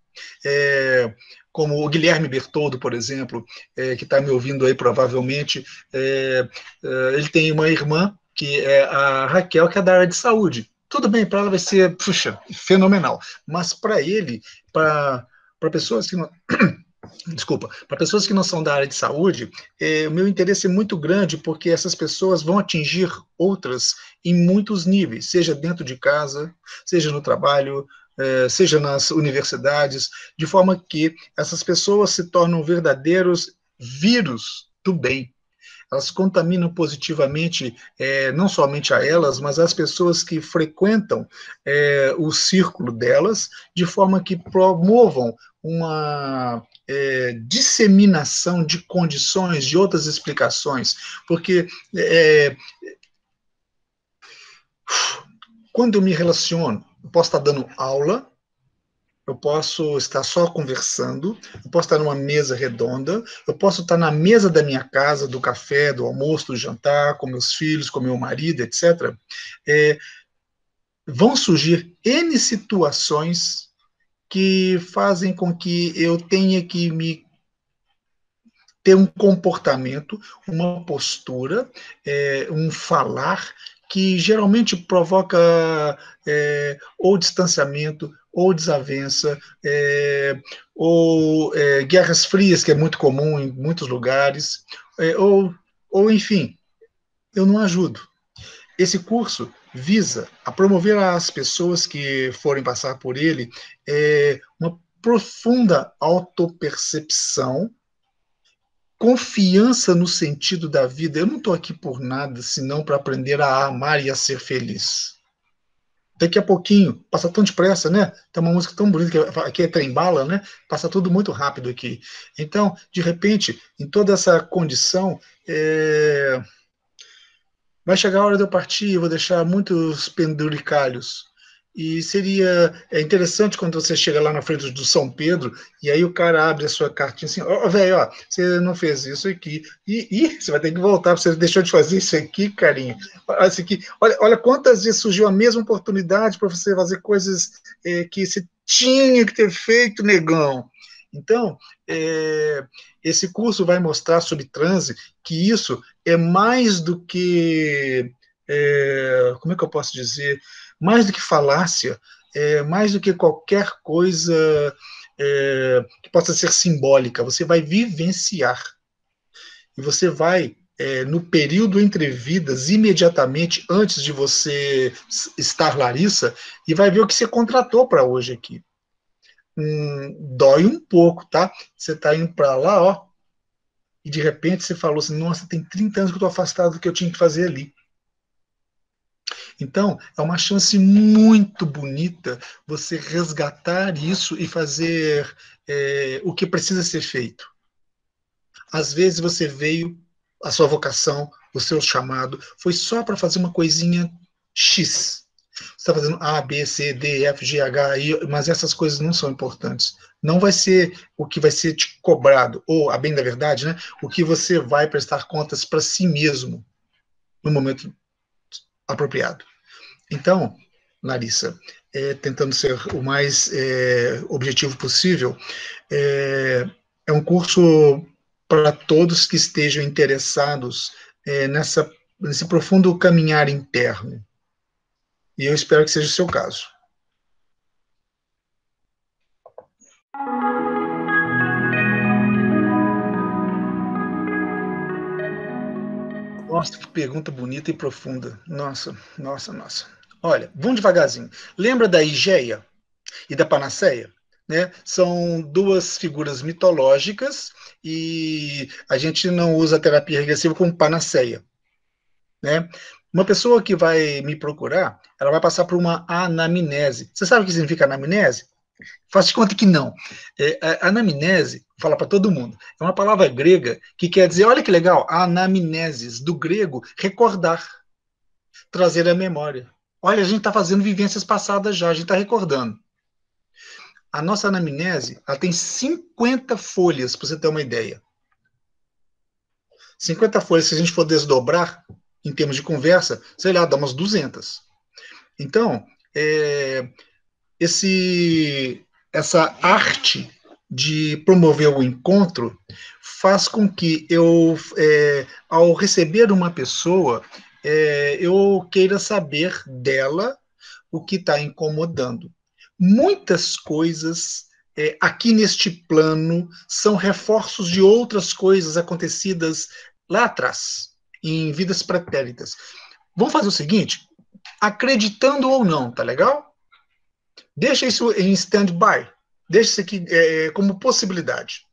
A: como o Guilherme Bertoldo, por exemplo, que está me ouvindo aí provavelmente. Ele tem uma irmã, que é a Raquel, que é da área de saúde. Tudo bem, para ela vai ser, puxa, fenomenal. Mas para ele, para pessoas que não. Desculpa, para pessoas que não são da área de saúde, o meu interesse é muito grande, porque essas pessoas vão atingir outras em muitos níveis, seja dentro de casa, seja no trabalho, seja nas universidades, de forma que essas pessoas se tornam verdadeiros vírus do bem. Elas contaminam positivamente não somente a elas, mas as pessoas que frequentam o círculo delas, de forma que promovam uma disseminação de condições, de outras explicações, porque quando eu me relaciono, eu posso estar dando aula, eu posso estar só conversando, eu posso estar numa mesa redonda, eu posso estar na mesa da minha casa, do café, do almoço, do jantar, com meus filhos, com meu marido, etc. Vão surgir N situações que fazem com que eu tenha que me ter um comportamento, uma postura, um falar que geralmente provoca ou distanciamento, ou desavença, ou guerras frias, que é muito comum em muitos lugares, ou enfim, eu não ajudo. Esse curso visa a promover às pessoas que forem passar por ele uma profunda autopercepção, confiança no sentido da vida. Eu não estou aqui por nada, senão para aprender a amar e a ser feliz. Daqui a pouquinho, passa tão depressa, né? Tem uma música tão bonita, que aqui é trem-bala, né? Passa tudo muito rápido aqui. Então, de repente, em toda essa condição, vai chegar a hora de eu partir, eu vou deixar muitos penduricalhos. E seria interessante quando você chega lá na frente do São Pedro, e aí o cara abre a sua cartinha assim, ó, velho, ó, você não fez isso aqui. E você vai ter que voltar, você deixou de fazer isso aqui, carinha. Olha, isso aqui. Olha quantas vezes surgiu a mesma oportunidade para você fazer coisas que você tinha que ter feito, negão. Então, esse curso vai mostrar sobre transe que isso é mais do que, como é que eu posso dizer, mais do que falácia, mais do que qualquer coisa que possa ser simbólica. Você vai vivenciar. E você vai, no período entre vidas, imediatamente antes de você estar Larissa, e vai ver o que você contratou para hoje aqui. Dói um pouco, tá? Você está indo para lá, ó, e de repente você falou assim, nossa, tem 30 anos que eu estou afastado do que eu tinha que fazer ali. Então, é uma chance muito bonita você resgatar isso e fazer o que precisa ser feito. Às vezes você veio, a sua vocação, o seu chamado, foi só para fazer uma coisinha X. Você está fazendo A, B, C, D, F, G, H, I, mas essas coisas não são importantes. Não vai ser o que vai ser te cobrado, ou, a bem da verdade, né, o que você vai prestar contas para si mesmo no momento apropriado. Então, Larissa, tentando ser o mais objetivo possível, é um curso para todos que estejam interessados nesse profundo caminhar interno. E eu espero que seja o seu caso. Nossa, que pergunta bonita e profunda. Nossa, nossa, nossa. Olha, vamos devagarzinho. Lembra da Higeia e da Panaceia? Né? São duas figuras mitológicas e a gente não usa a terapia regressiva como panaceia. Né? Uma pessoa que vai me procurar, ela vai passar por uma anamnese. Você sabe o que significa anamnese? Faz de conta que não. A anamnese, fala para todo mundo, é uma palavra grega que quer dizer, olha que legal, anamnesis, do grego, recordar, trazer a memória. Olha, a gente está fazendo vivências passadas já, a gente está recordando. A nossa anamnese, ela tem 50 folhas, para você ter uma ideia. 50 folhas, se a gente for desdobrar, em termos de conversa, sei lá, dá umas 200. Então, essa arte de promover o encontro faz com que eu, ao receber uma pessoa, eu queira saber dela o que está incomodando. Muitas coisas aqui neste plano são reforços de outras coisas acontecidas lá atrás, em vidas pretéritas. Vamos fazer o seguinte, acreditando ou não, tá legal? Deixa isso em stand-by. Deixa isso aqui como possibilidade.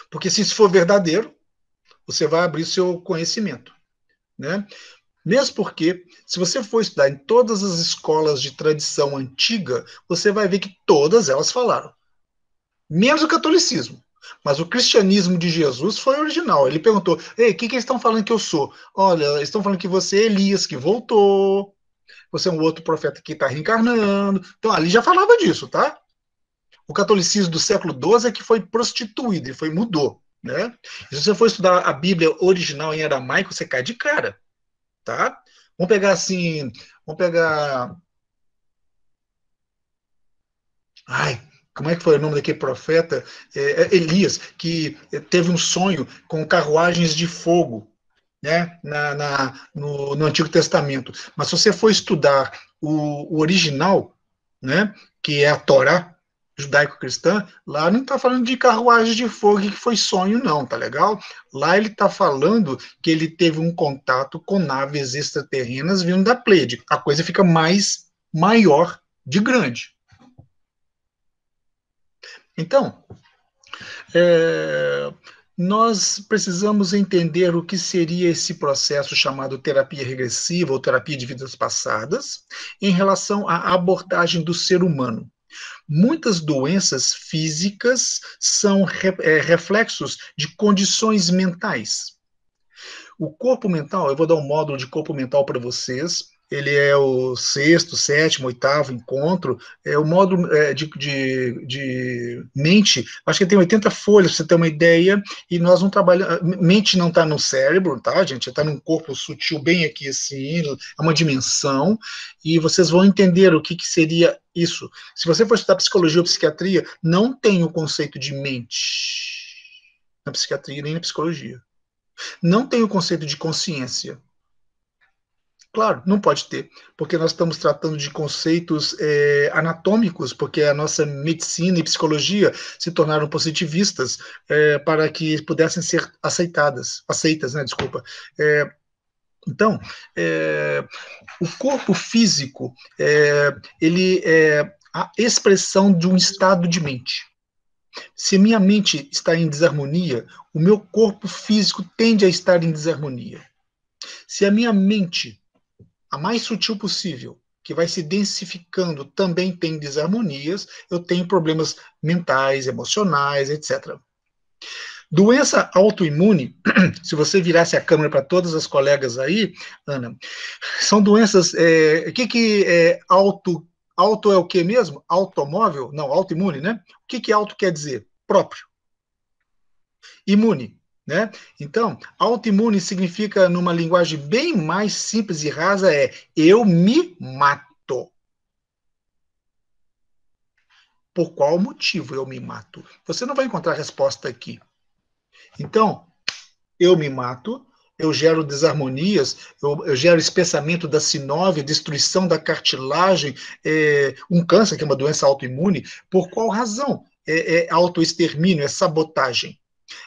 A: Porque se isso for verdadeiro, você vai abrir seu conhecimento. Né? Mesmo porque, se você for estudar em todas as escolas de tradição antiga, você vai ver que todas elas falaram. Menos o catolicismo. Mas o cristianismo de Jesus foi original. Ele perguntou, ei, o que eles estão falando que eu sou? Olha, eles estão falando que você é Elias, que voltou. Você é um outro profeta que está reencarnando. Então, ali já falava disso, tá? O catolicismo do século XII é que foi prostituído, e mudou. Né? E se você for estudar a Bíblia original em aramaico, você cai de cara. Tá? Vamos pegar assim, ai, como é que foi o nome daquele profeta? Elias, que teve um sonho com carruagens de fogo, né, no Antigo Testamento. Mas se você for estudar o original, né, que é a Torá judaico-cristã, lá não está falando de carruagem de fogo que foi sonho, não, tá legal? Lá ele está falando que ele teve um contato com naves extraterrenas vindo da Pleiade. A coisa fica maior de grande. Então, nós precisamos entender o que seria esse processo chamado terapia regressiva ou terapia de vidas passadas em relação à abordagem do ser humano. Muitas doenças físicas são reflexos de condições mentais. O corpo mental, eu vou dar um módulo de corpo mental para vocês. Ele é o 6º, 7º, 8º encontro. É o módulo de mente, acho que tem 80 folhas, para você ter uma ideia, e nós não trabalhamos. Mente não está no cérebro, tá, gente? Está num corpo sutil, bem aqui, assim, é uma dimensão, e vocês vão entender o que seria isso. Se você for estudar psicologia ou psiquiatria, não tem o conceito de mente na psiquiatria nem na psicologia. Não tem o conceito de consciência. Claro, não pode ter, porque nós estamos tratando de conceitos anatômicos, porque a nossa medicina e psicologia se tornaram positivistas para que pudessem ser aceitas, né, desculpa. Então, o corpo físico, ele é a expressão de um estado de mente. Se minha mente está em desarmonia, o meu corpo físico tende a estar em desarmonia. Se a minha mente a mais sutil possível, que vai se densificando, também tem desarmonias, eu tenho problemas mentais, emocionais, etc. Doença autoimune, se você virasse a câmera para todas as colegas aí, Ana, são doenças. O que é auto? Auto é o que mesmo? Automóvel? Não, autoimune, né? O que auto quer dizer? Próprio. Imune, né? Então, autoimune significa, numa linguagem bem mais simples e rasa, eu me mato. Por qual motivo eu me mato? Você não vai encontrar resposta aqui. Então, eu me mato, eu gero desarmonias, eu gero espessamento da sinóvia, destruição da cartilagem, um câncer, que é uma doença autoimune. Por qual razão? Autoextermínio, é sabotagem.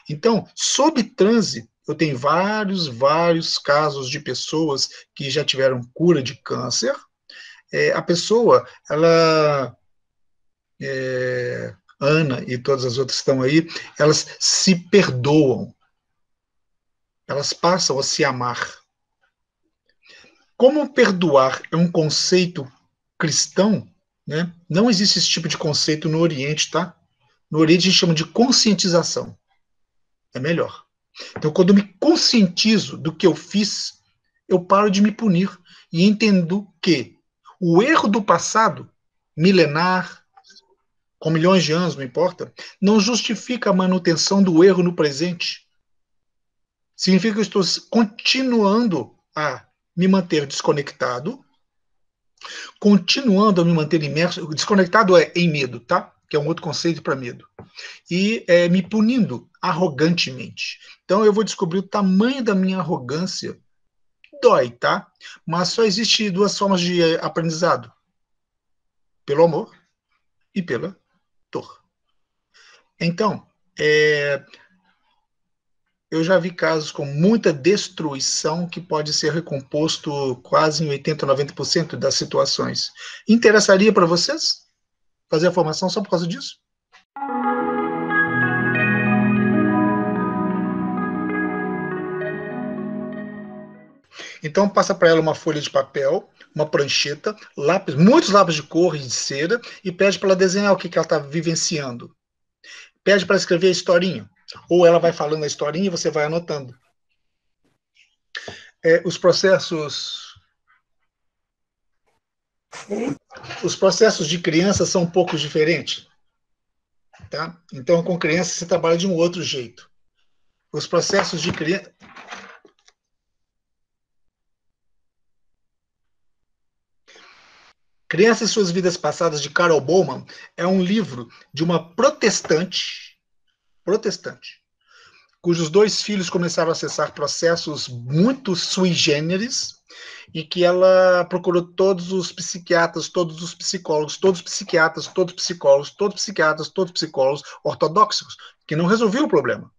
A: Então, sob transe, eu tenho vários casos de pessoas que já tiveram cura de câncer. A pessoa, ela, Ana e todas as outras que estão aí, elas se perdoam, elas passam a se amar. Como perdoar é um conceito cristão, né? Não existe esse tipo de conceito no Oriente, tá? No Oriente a gente chama de conscientização. É melhor. Então, quando eu me conscientizo do que eu fiz, eu paro de me punir e entendo que o erro do passado, milenar, com milhões de anos, não importa, não justifica a manutenção do erro no presente. Significa que eu estou continuando a me manter desconectado, continuando a me manter imerso. Desconectado é em medo, tá? Que é um outro conceito para medo. E me punindo arrogantemente. Então eu vou descobrir o tamanho da minha arrogância. Dói, tá? Mas só existe duas formas de aprendizado: pelo amor e pela dor. Então, eu já vi casos com muita destruição que pode ser recomposto quase em 80%, 90% das situações. Interessaria para vocês fazer a formação só por causa disso? Então passa para ela uma folha de papel, uma prancheta, lápis, muitos lápis de cor e de cera, e pede para ela desenhar o que ela está vivenciando. Pede para escrever a historinha. Ou ela vai falando a historinha e você vai anotando. Os processos de criança são um pouco diferentes. Tá? Então, com criança, você trabalha de um outro jeito. Os processos de criança. Criança e Suas Vidas Passadas, de Carol Bowman, é um livro de uma protestante, cujos dois filhos começaram a acessar processos muito sui generis, e que ela procurou todos os psiquiatras, todos os psicólogos, todos os psiquiatras, todos os psicólogos, todos os psiquiatras, todos os psicólogos ortodoxos, que não resolviam o problema.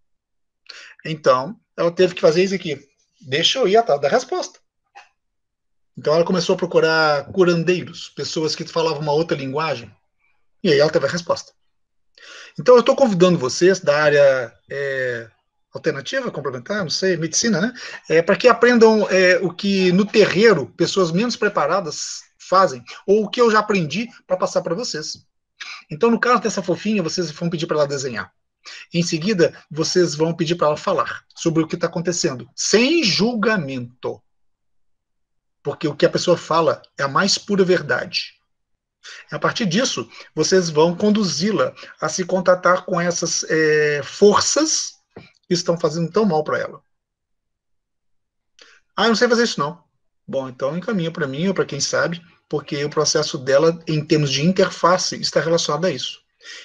A: Então, ela teve que fazer isso aqui. Deixa eu ir atrás da resposta. Então, ela começou a procurar curandeiros, pessoas que falavam uma outra linguagem, e aí ela teve a resposta. Então, eu estou convidando vocês da área alternativa, complementar, não sei, medicina, né? Para que aprendam o que no terreiro pessoas menos preparadas fazem, ou o que eu já aprendi para passar para vocês. Então, no caso dessa fofinha, vocês vão pedir para ela desenhar. Em seguida, vocês vão pedir para ela falar sobre o que está acontecendo, sem julgamento. Porque o que a pessoa fala é a mais pura verdade. A partir disso, vocês vão conduzi-la a se contatar com essas forças que estão fazendo tão mal para ela. Eu não sei fazer isso não. Bom, então encaminha para mim ou para quem sabe, porque o processo dela, em termos de interface, está relacionado a isso.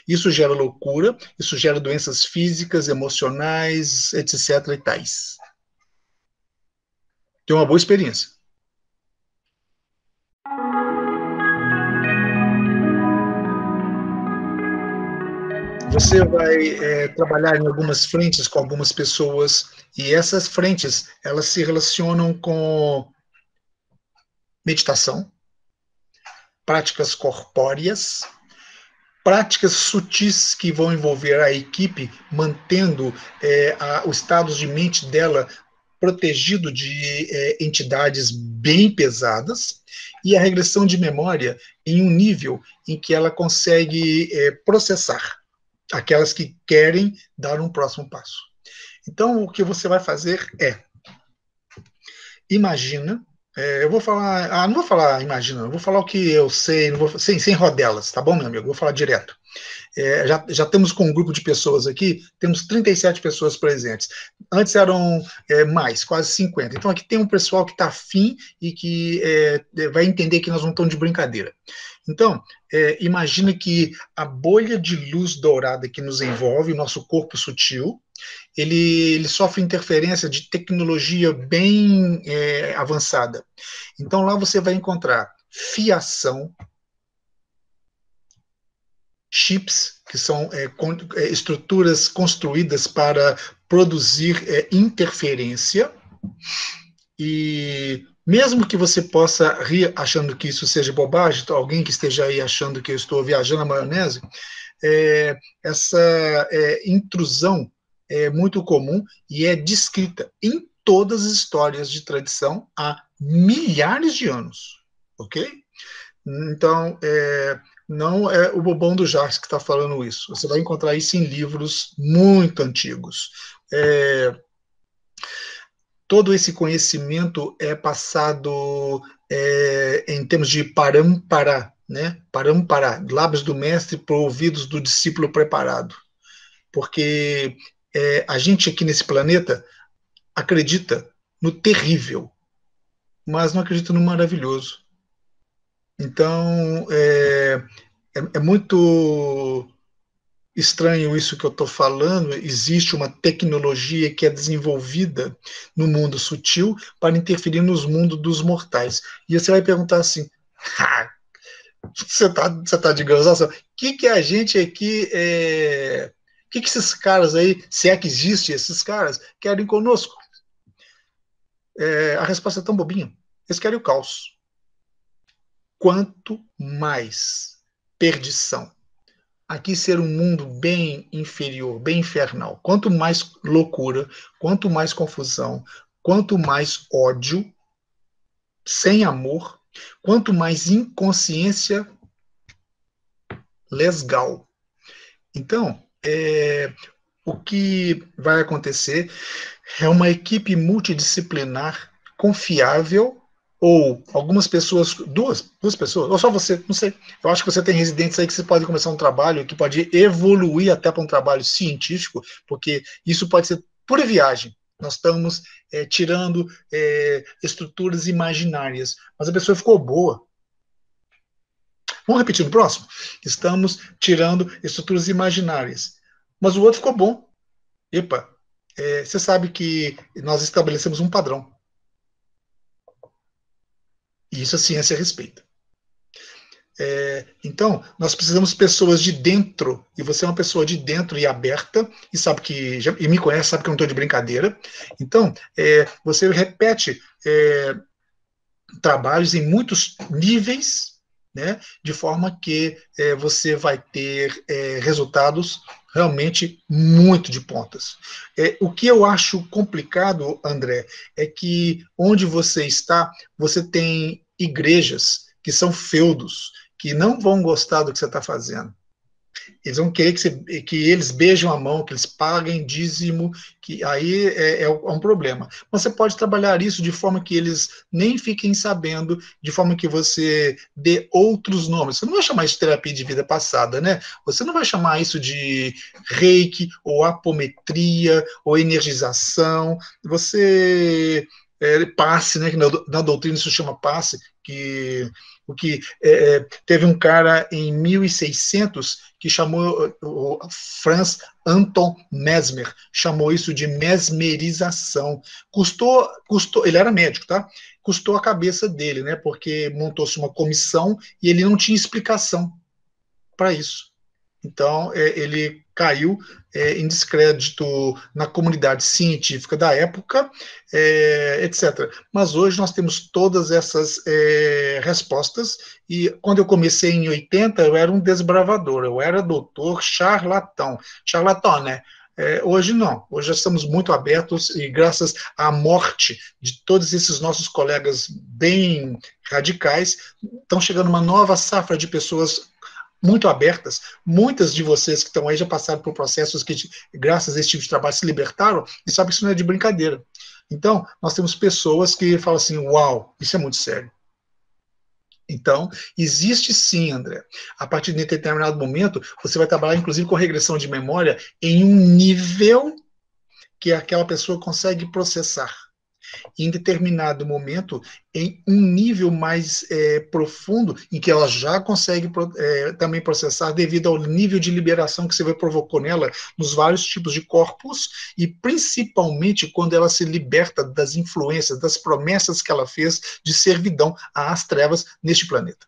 A: Isso gera loucura, isso gera doenças físicas, emocionais, etc. e tais. Tem uma boa experiência. Você vai trabalhar em algumas frentes com algumas pessoas, e essas frentes, elas se relacionam com meditação, práticas corpóreas, práticas sutis que vão envolver a equipe, mantendo o estado de mente dela protegido de entidades bem pesadas, e a regressão de memória em um nível em que ela consegue processar aquelas que querem dar um próximo passo. Então, o que você vai fazer imagina, eu vou falar, não vou falar imagina, eu vou falar o que eu sei, sem rodelas, tá bom, meu amigo? Eu vou falar direto. Já estamos com um grupo de pessoas aqui, temos 37 pessoas presentes. Antes eram mais, quase 50. Então aqui tem um pessoal que está afim e que vai entender que nós não estamos de brincadeira. Então, imagine que a bolha de luz dourada que nos envolve, o nosso corpo sutil, ele sofre interferência de tecnologia bem avançada. Então lá você vai encontrar fiação, chips, que são estruturas construídas para produzir interferência, e mesmo que você possa rir achando que isso seja bobagem, alguém que esteja aí achando que eu estou viajando na maionese, essa intrusão é muito comum e é descrita em todas as histórias de tradição há milhares de anos, ok? Então, não é o bobão do Jacques que está falando isso. Você vai encontrar isso em livros muito antigos. Todo esse conhecimento é passado em termos de parampará, né? Parampará, lábios do mestre por ouvidos do discípulo preparado. Porque a gente aqui nesse planeta acredita no terrível, mas não acredita no maravilhoso. Então, é muito estranho isso que eu estou falando. Existe uma tecnologia que é desenvolvida no mundo sutil para interferir nos mundos dos mortais. E você vai perguntar assim, você tá de gozação? O que a gente aqui... O que esses caras aí, se é que existem esses caras, querem conosco? A resposta é tão bobinha. Eles querem o caos. Quanto mais perdição, aqui ser um mundo bem inferior, bem infernal. Quanto mais loucura, quanto mais confusão, quanto mais ódio, sem amor, quanto mais inconsciência lesgal. Então, o que vai acontecer é uma equipe multidisciplinar confiável, ou algumas pessoas, duas pessoas, ou só você, não sei. Eu acho que você tem residentes aí que você pode começar um trabalho que pode evoluir até para um trabalho científico, porque isso pode ser pura viagem. Nós estamos tirando estruturas imaginárias, mas a pessoa ficou boa. Vamos repetir no próximo? Estamos tirando estruturas imaginárias, mas o outro ficou bom. Epa, você sabe que nós estabelecemos um padrão. E isso a ciência respeita. Então, nós precisamos de pessoas de dentro, e você é uma pessoa de dentro e aberta, e sabe que, e me conhece, sabe que eu não estou de brincadeira. Então, você repete trabalhos em muitos níveis, né, de forma que você vai ter resultados realmente muito de pontas. O que eu acho complicado, André, é que onde você está, você tem igrejas que são feudos, que não vão gostar do que você está fazendo. Eles vão querer que eles beijam a mão, que eles paguem dízimo, que aí é um problema. Mas você pode trabalhar isso de forma que eles nem fiquem sabendo, de forma que você dê outros nomes. Você não vai chamar isso de terapia de vida passada, né? Você não vai chamar isso de reiki, ou apometria, ou energização. Você passe, né? Que na doutrina isso chama passe, que teve um cara em 1600 que chamou, o Franz Anton Mesmer, chamou isso de mesmerização. Custou, ele era médico, tá? Custou a cabeça dele, né? Porque montou-se uma comissão e ele não tinha explicação para isso. Então, ele caiu em descrédito na comunidade científica da época, etc. Mas hoje nós temos todas essas respostas, e quando eu comecei em 80, eu era um desbravador, eu era doutor charlatão, né? Hoje não, hoje já estamos muito abertos e graças à morte de todos esses nossos colegas bem radicais, estão chegando uma nova safra de pessoas muito abertas. Muitas de vocês que estão aí já passaram por processos que, graças a esse tipo de trabalho, se libertaram e sabem que isso não é de brincadeira. Então, nós temos pessoas que falam assim, uau, isso é muito sério. Então, existe sim, André. A partir de determinado momento, você vai trabalhar, inclusive, com regressão de memória em um nível que aquela pessoa consegue processar. Em determinado momento, em um nível mais profundo, em que ela já consegue também processar devido ao nível de liberação que você provocou nela nos vários tipos de corpos, e principalmente quando ela se liberta das influências, das promessas que ela fez de servidão às trevas neste planeta.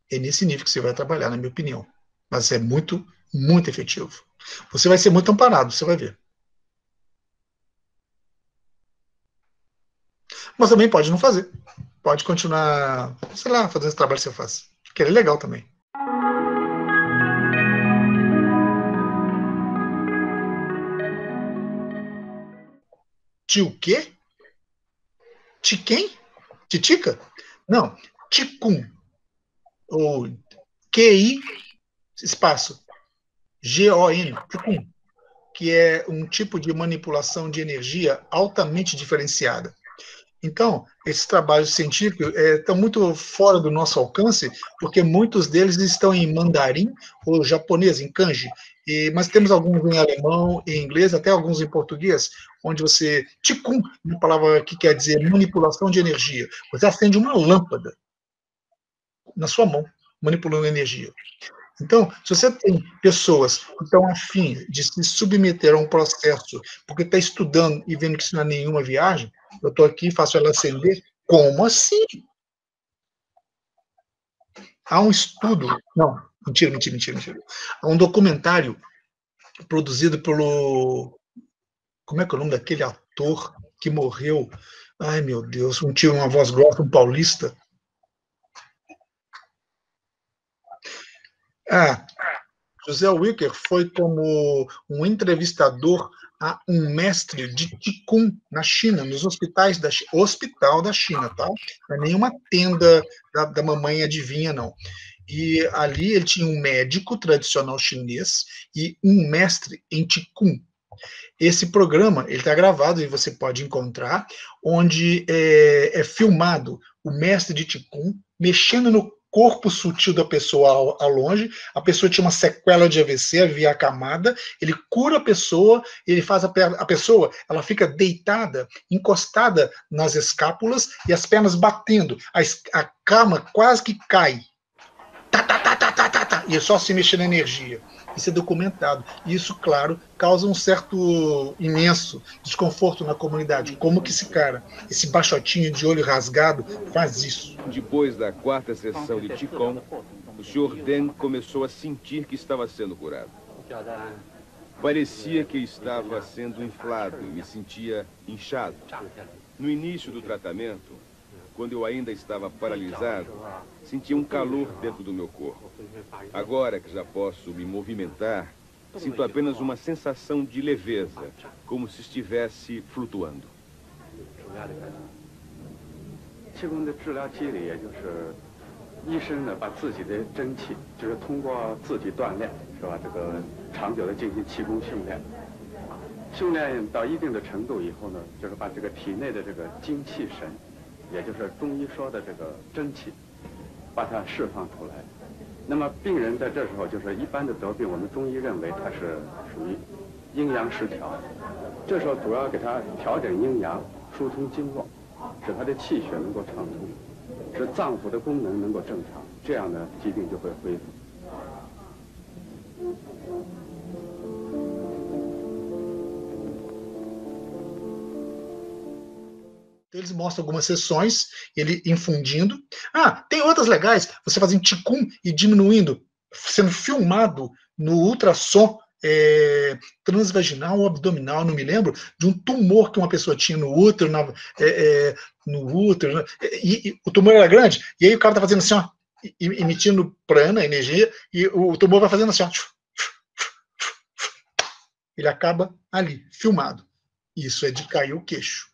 A: É nesse nível que você vai trabalhar, na minha opinião. Mas é muito, muito efetivo. Você vai ser muito amparado, você vai ver. Mas também pode não fazer. Pode continuar, sei lá, fazendo esse trabalho que você faz. Que ele é legal também. Tio quê? Tiquem? Titica? Não. Ticum. Ou QI, espaço. GON. Ticum. Que é um tipo de manipulação de energia altamente diferenciada. Então, esses trabalhos científicos estão muito fora do nosso alcance, porque muitos deles estão em mandarim ou japonês, em kanji, mas temos alguns em alemão, em inglês, até alguns em português, onde você, Qigong, uma palavra que quer dizer manipulação de energia. Você acende uma lâmpada na sua mão, manipulando energia. Então, se você tem pessoas que estão afim de se submeter a um processo, porque está estudando e vendo que isso não é nenhuma viagem, eu estou aqui, faço ela acender, como assim? Há um estudo, não, mentira. Há um documentário produzido pelo, como é que é o nome daquele ator que morreu? Ai, meu Deus, tinha uma voz grossa, um paulista. José Wilker foi como um entrevistador a um mestre de Qigong na China, nos hospitais da China. Hospital da China, tá? Não é nenhuma tenda da mamãe adivinha, não. E ali ele tinha um médico tradicional chinês e um mestre em Qigong. Esse programa ele está gravado e você pode encontrar, onde é filmado o mestre de Qigong mexendo no corpo sutil da pessoa ao longe. A pessoa tinha uma sequela de AVC, havia camada, ele cura a pessoa, ele faz a pessoa, ela fica deitada, encostada nas escápulas e as pernas batendo, a cama quase que cai. E é só se mexer na energia. Isso é documentado. E isso, claro, causa um certo imenso desconforto na comunidade. Como que esse cara, esse baixotinho de olho rasgado, faz isso?
C: Depois da quarta sessão de Qigong, o Sr. Deng começou a sentir que estava sendo curado. Parecia que estava sendo inflado e me sentia inchado. No início do tratamento, quando eu ainda estava paralisado, sentia um calor dentro do meu corpo. Agora que já posso me movimentar, sinto apenas uma sensação de leveza, como se estivesse flutuando.
A: Eles mostram algumas sessões, ele infundindo. Tem outras legais, você fazendo Qigong e diminuindo, sendo filmado no ultrassom transvaginal ou abdominal, não me lembro, de um tumor que uma pessoa tinha no útero, e o tumor era grande, e aí o cara tá fazendo assim, ó, emitindo prana, energia, e o tumor vai fazendo assim, ó, ele acaba ali, filmado. Isso é de cair o queixo.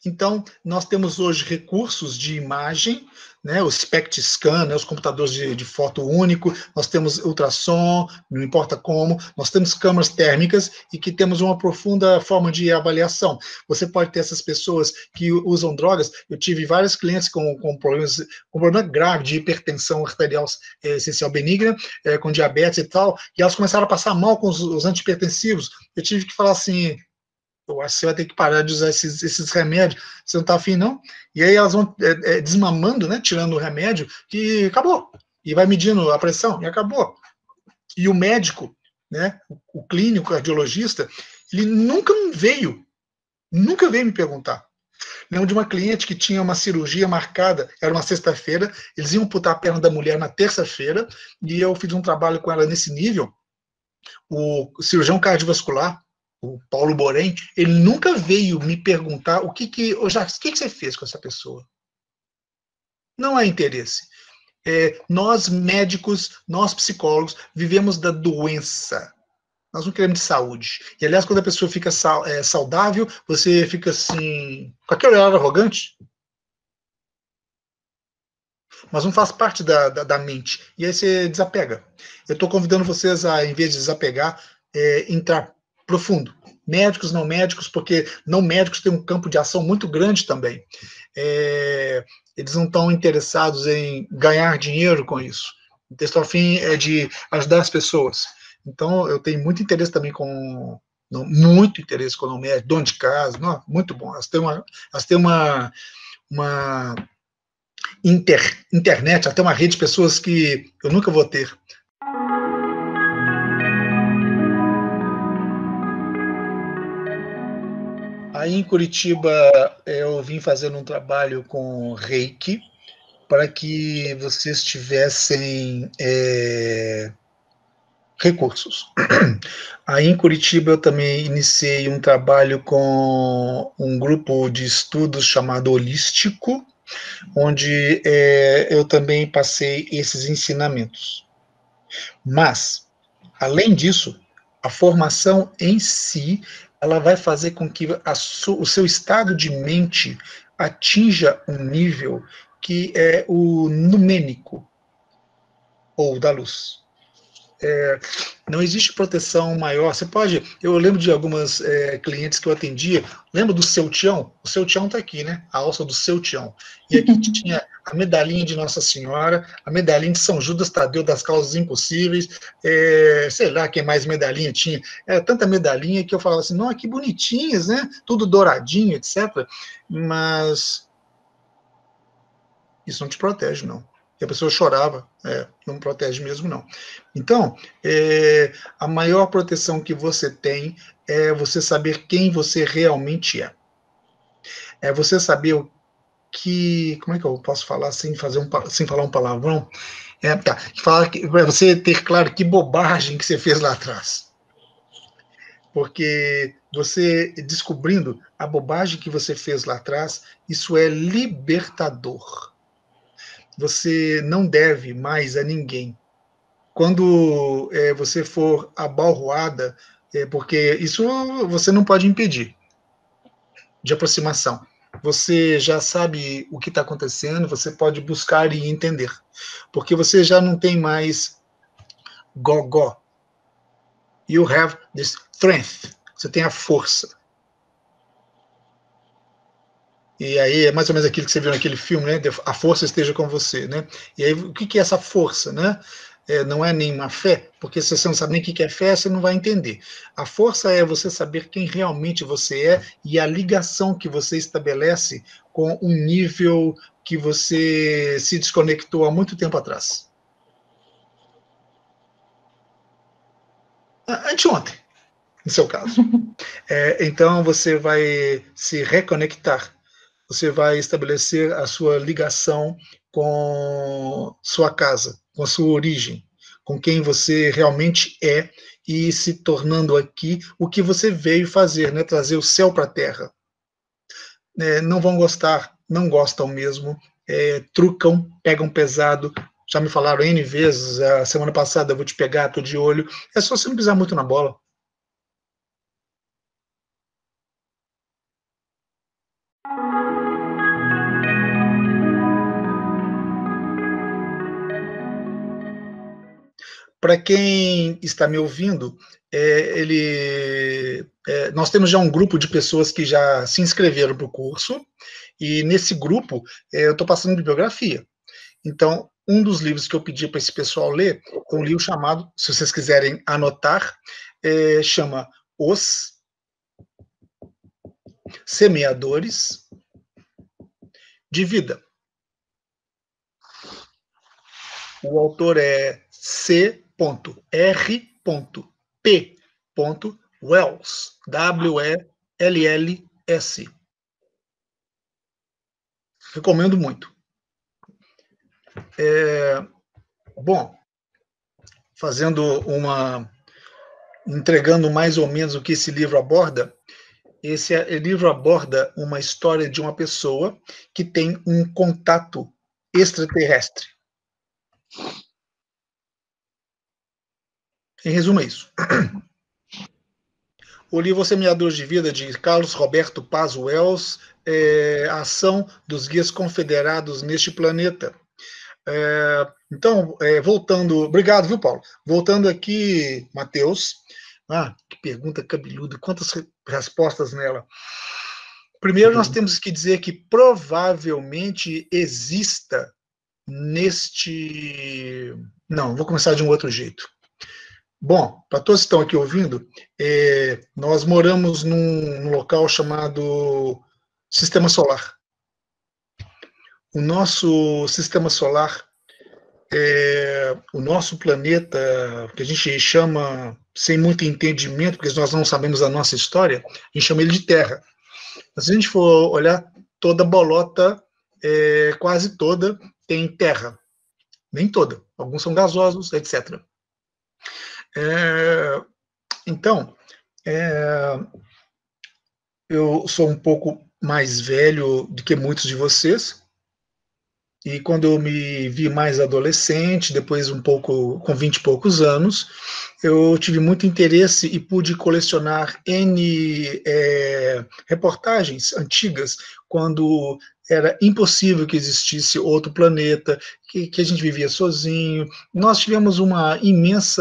A: Então, nós temos hoje recursos de imagem, né, o SPECT scan, né, os computadores de foto único, nós temos ultrassom, não importa como, nós temos câmaras térmicas e que temos uma profunda forma de avaliação. Você pode ter essas pessoas que usam drogas, eu tive vários clientes com problema grave de hipertensão arterial essencial benigna, com diabetes e tal, e elas começaram a passar mal com os antihipertensivos. Eu tive que falar assim, eu acho que você vai ter que parar de usar esses remédios, você não está afim, não? E aí elas vão desmamando, né, tirando o remédio, que acabou. E vai medindo a pressão, e acabou. E o médico, né, o clínico, o cardiologista, ele nunca veio me perguntar. Lembro de uma cliente que tinha uma cirurgia marcada, era uma sexta-feira, eles iam amputar a perna da mulher na terça-feira, e eu fiz um trabalho com ela nesse nível. O cirurgião cardiovascular, o Paulo Borém, ele nunca veio me perguntar o que você fez com essa pessoa. Não há interesse. Nós médicos, nós psicólogos, vivemos da doença. Nós não queremos de saúde. E, aliás, quando a pessoa fica saudável, você fica assim, com aquele olhar arrogante. Mas não faz parte da mente. E aí você desapega. Eu estou convidando vocês a, em vez de desapegar, entrar profundo. Médicos, não médicos, porque não médicos têm um campo de ação muito grande também. Eles não estão interessados em ganhar dinheiro com isso. O texto ao fim é de ajudar as pessoas. Então, eu tenho muito interesse também muito interesse com o médico, dono de casa, não, muito bom. Elas têm uma internet, até uma rede de pessoas que eu nunca vou ter. Aí em Curitiba eu vim fazendo um trabalho com Reiki para que vocês tivessem recursos. Aí em Curitiba eu também iniciei um trabalho com um grupo de estudos chamado Holístico, onde eu também passei esses ensinamentos. Mas, além disso, a formação em si, ela vai fazer com que o seu estado de mente atinja um nível que é o numênico, ou da luz. Não existe proteção maior. Você pode... Eu lembro de algumas clientes que eu atendia. Lembra do Seu Tião? O Seu Tião está aqui, né? A alça do Seu Tião. E aqui tinha a medalhinha de Nossa Senhora, a medalhinha de São Judas Tadeu das Causas Impossíveis, sei lá quem mais medalhinha tinha. Era tanta medalhinha que eu falava assim, não, que bonitinhas, né? Tudo douradinho, etc. Mas isso não te protege, não. E a pessoa chorava, não protege mesmo, não. Então, a maior proteção que você tem é você saber quem você realmente é. É você saber o que... Como é que eu posso falar sem falar um palavrão? É você ter claro que bobagem que você fez lá atrás. Porque você descobrindo a bobagem que você fez lá atrás, isso é libertador. Você não deve mais a ninguém. Quando você for abalroada, porque isso você não pode impedir, de aproximação. Você já sabe o que está acontecendo, você pode buscar e entender. Porque você já não tem mais gogó. You have the strength. Você tem a força. E aí é mais ou menos aquilo que você viu naquele filme, né? A força esteja com você, né? E aí o que é essa força, né? Não é nenhuma fé, porque se você não sabe nem o que é fé, você não vai entender. A força é você saber quem realmente você é e a ligação que você estabelece com um nível que você se desconectou há muito tempo atrás. Anteontem, no seu caso. Então você vai se reconectar. Você vai estabelecer a sua ligação com sua casa, com a sua origem, com quem você realmente é e se tornando aqui o que você veio fazer, né? Trazer o céu para a terra. Não vão gostar, não gostam mesmo, trucam, pegam pesado, Já me falaram N vezes, a semana passada eu vou te pegar, tô de olho. É só você não pisar muito na bola. Para quem está me ouvindo, nós temos já um grupo de pessoas que já se inscreveram para o curso, e nesse grupo eu estou passando bibliografia. Então, um dos livros que eu pedi para esse pessoal ler é um livro chamado, se vocês quiserem anotar, chama Os Semeadores de Vida. O autor é C.R.P. Wells, W-E-L-L-S. Recomendo muito. Bom, entregando mais ou menos o que esse livro aborda, esse livro aborda uma história de uma pessoa que tem um contato extraterrestre. Em resumo, é isso. O livro Semeador de Vida, de Carlos Roberto Paz Wells, a ação dos guias confederados neste planeta. Então, voltando... Obrigado, viu, Paulo? Voltando aqui, Matheus. Que pergunta cabeluda, quantas respostas nela. Primeiro, nós temos que dizer que provavelmente exista neste... Não, vou começar de um outro jeito. Bom, para todos que estão aqui ouvindo, nós moramos num local chamado Sistema Solar. O nosso Sistema Solar, o nosso planeta, que a gente chama, sem muito entendimento, porque nós não sabemos a nossa história, a gente chama ele de Terra. Mas se a gente for olhar, toda bolota, quase toda, tem terra. Nem toda. Alguns são gasosos, etc. Então, eu sou um pouco mais velho do que muitos de vocês, e quando eu me vi mais adolescente, depois um pouco, com 20 e poucos anos, eu tive muito interesse e pude colecionar N reportagens antigas, quando era impossível que existisse outro planeta, que a gente vivia sozinho. Nós tivemos um imenso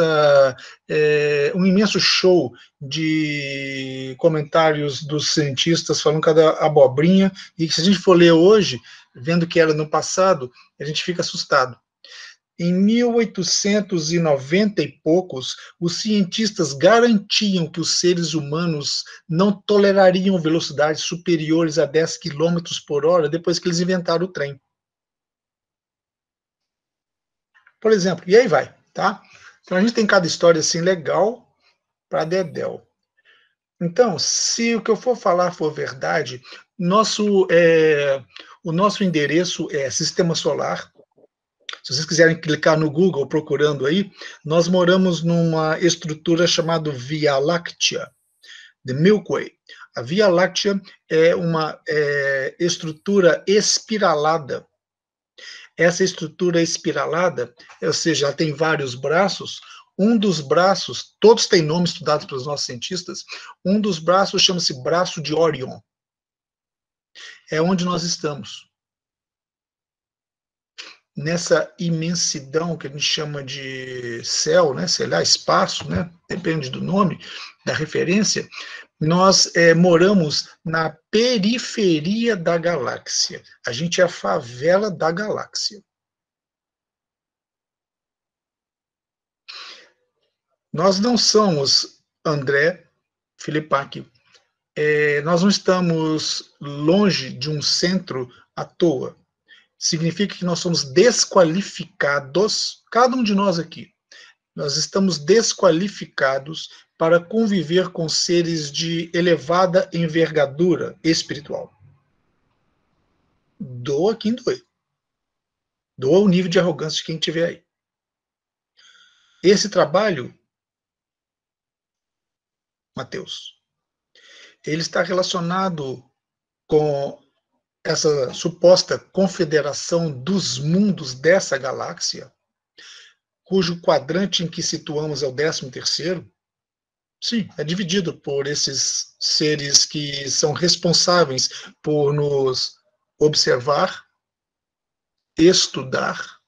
A: show de comentários dos cientistas falando cada abobrinha, e que se a gente for ler hoje, vendo que era no passado, a gente fica assustado. Em 1890 e poucos, os cientistas garantiam que os seres humanos não tolerariam velocidades superiores a 10 km por hora depois que eles inventaram o trem. Por exemplo, e aí vai, tá? Então a gente tem cada história assim legal para dedéu. Então, se o que eu for falar for verdade, o nosso endereço é Sistema Solar. Se vocês quiserem clicar no Google procurando aí, nós moramos numa estrutura chamada Via Láctea, The Milky Way. A Via Láctea é uma estrutura espiralada. Essa estrutura espiralada, ou seja, ela tem vários braços. Um dos braços, todos têm nomes estudados pelos nossos cientistas, um dos braços chama-se braço de Orion. É onde nós estamos. Nessa imensidão que a gente chama de céu, né, sei lá, espaço, né, depende do nome, da referência, nós moramos na periferia da galáxia. A gente é a favela da galáxia. Nós não somos André Filipac. Nós não estamos longe de um centro à toa. Significa que nós somos desqualificados, cada um de nós aqui, nós estamos desqualificados para conviver com seres de elevada envergadura espiritual. Doa quem doer. Doa o nível de arrogância de quem estiver aí. Esse trabalho, Mateus, ele está relacionado com essa suposta confederação dos mundos dessa galáxia, cujo quadrante em que situamos é o 13º, sim, é dividido por esses seres que são responsáveis por nos observar, estudar,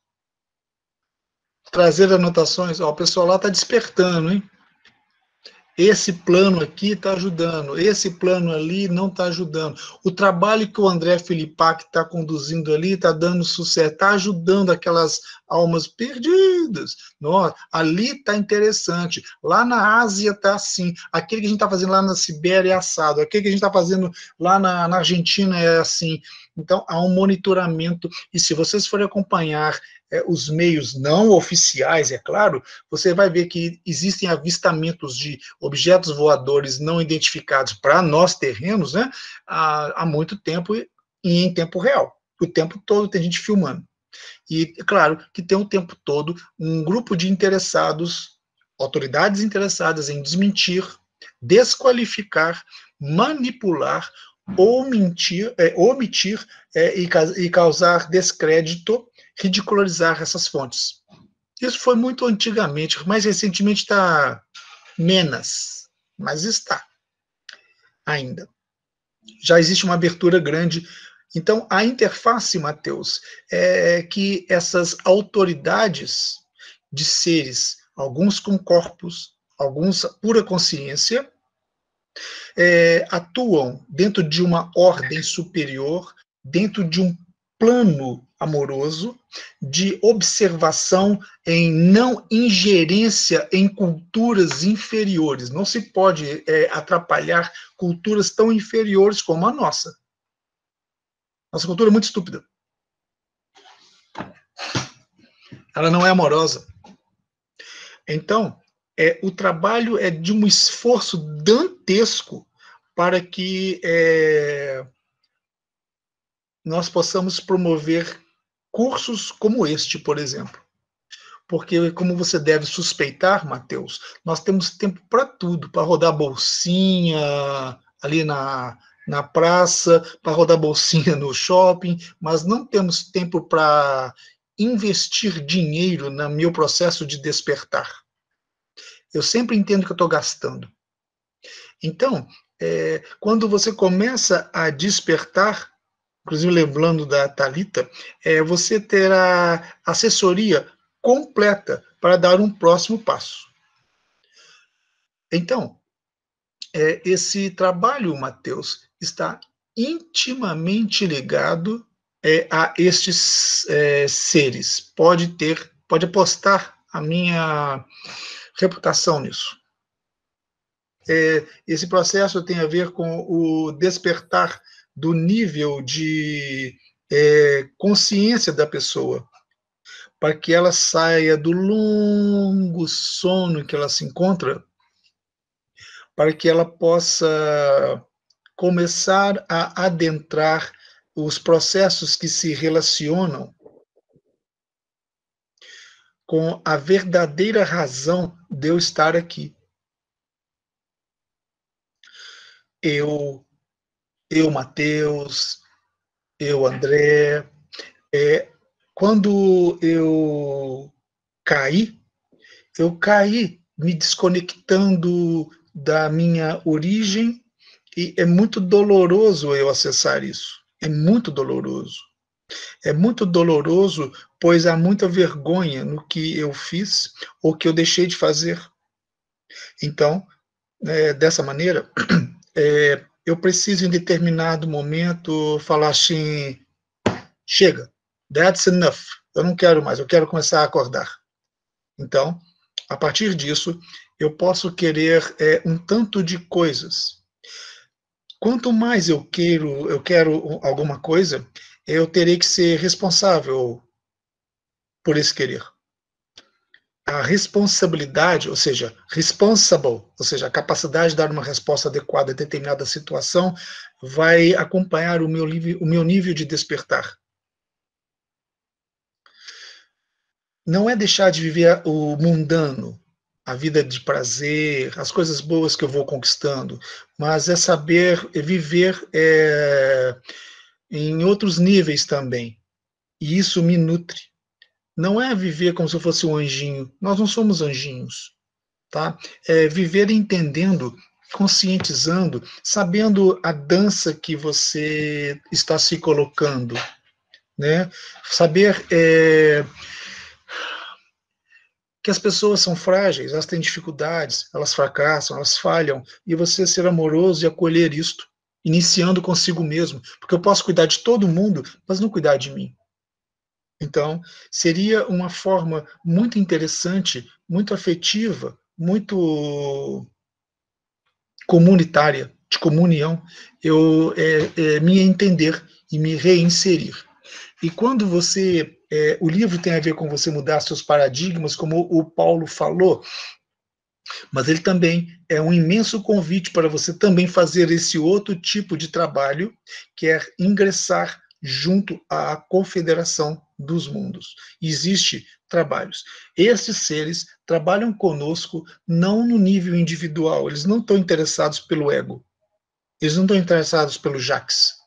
A: trazer anotações. Ó, o pessoal lá está despertando, hein? Esse plano aqui está ajudando, esse plano ali não está ajudando. O trabalho que o André Filipac está conduzindo ali está dando sucesso, está ajudando aquelas almas perdidas. Nossa, ali está interessante. Lá na Ásia está assim. Aquele que a gente está fazendo lá na Sibéria é assado. Aquele que a gente está fazendo lá na Argentina é assim. Então, há um monitoramento. E se vocês forem acompanhar os meios não oficiais, é claro, você vai ver que existem avistamentos de objetos voadores não identificados para nós terrenos, né, há muito tempo e em tempo real. O tempo todo tem gente filmando. E, é claro, que tem o tempo todo um grupo de interessados, autoridades interessadas em desmentir, desqualificar, manipular, omitir e causar descrédito, ridicularizar essas fontes. Isso foi muito antigamente, mais recentemente está menos, mas está ainda. Já existe uma abertura grande. Então, a interface, Mateus, é que essas autoridades de seres, alguns com corpos, alguns pura consciência, atuam dentro de uma ordem superior, dentro de um plano amoroso, de observação em não ingerência em culturas inferiores. Não se pode atrapalhar culturas tão inferiores como a nossa. Nossa cultura é muito estúpida. Ela não é amorosa. Então, o trabalho é de um esforço dantesco para que nós possamos promover cursos como este, por exemplo. Porque, como você deve suspeitar, Mateus, nós temos tempo para tudo, para rodar bolsinha ali na praça, para rodar bolsinha no shopping, mas não temos tempo para investir dinheiro no meu processo de despertar. Eu sempre entendo que eu estou gastando. Então, quando você começa a despertar, inclusive lembrando da Thalita, você terá assessoria completa para dar um próximo passo. Então, esse trabalho, Mateus, está intimamente ligado a estes seres. Pode apostar a minha reputação nisso. Esse processo tem a ver com o despertar do nível de consciência da pessoa, para que ela saia do longo sono em que ela se encontra, para que ela possa começar a adentrar os processos que se relacionam com a verdadeira razão de eu estar aqui. Eu, Mateus, eu, André, quando eu caí me desconectando da minha origem, e é muito doloroso eu acessar isso. É muito doloroso. É muito doloroso, pois há muita vergonha no que eu fiz ou que eu deixei de fazer. Então, dessa maneira, eu preciso, em determinado momento, falar assim, chega, that's enough, eu não quero mais, eu quero começar a acordar. Então, a partir disso, eu posso querer um tanto de coisas. Quanto mais eu quero alguma coisa, eu terei que ser responsável por esse querer. A responsabilidade, ou seja, responsible, ou seja, a capacidade de dar uma resposta adequada a determinada situação, vai acompanhar o meu nível de despertar. Não é deixar de viver o mundano, a vida de prazer, as coisas boas que eu vou conquistando, mas é saber viver em outros níveis também. E isso me nutre. Não é viver como se eu fosse um anjinho. Nós não somos anjinhos. Tá? É viver entendendo, conscientizando, sabendo a dança que você está se colocando. Né? Saber que as pessoas são frágeis, elas têm dificuldades, elas fracassam, elas falham, e você ser amoroso e acolher isto, iniciando consigo mesmo, porque eu posso cuidar de todo mundo, mas não cuidar de mim. Então, seria uma forma muito interessante, muito afetiva, muito comunitária, de comunhão, eu me entender e me reinserir. E quando você, o livro tem a ver com você mudar seus paradigmas, como o Paulo falou, mas ele também é um imenso convite para você também fazer esse outro tipo de trabalho, que é ingressar junto à Confederação dos Mundos. Existem trabalhos. Esses seres trabalham conosco não no nível individual, eles não estão interessados pelo ego, eles não estão interessados pelo Jax.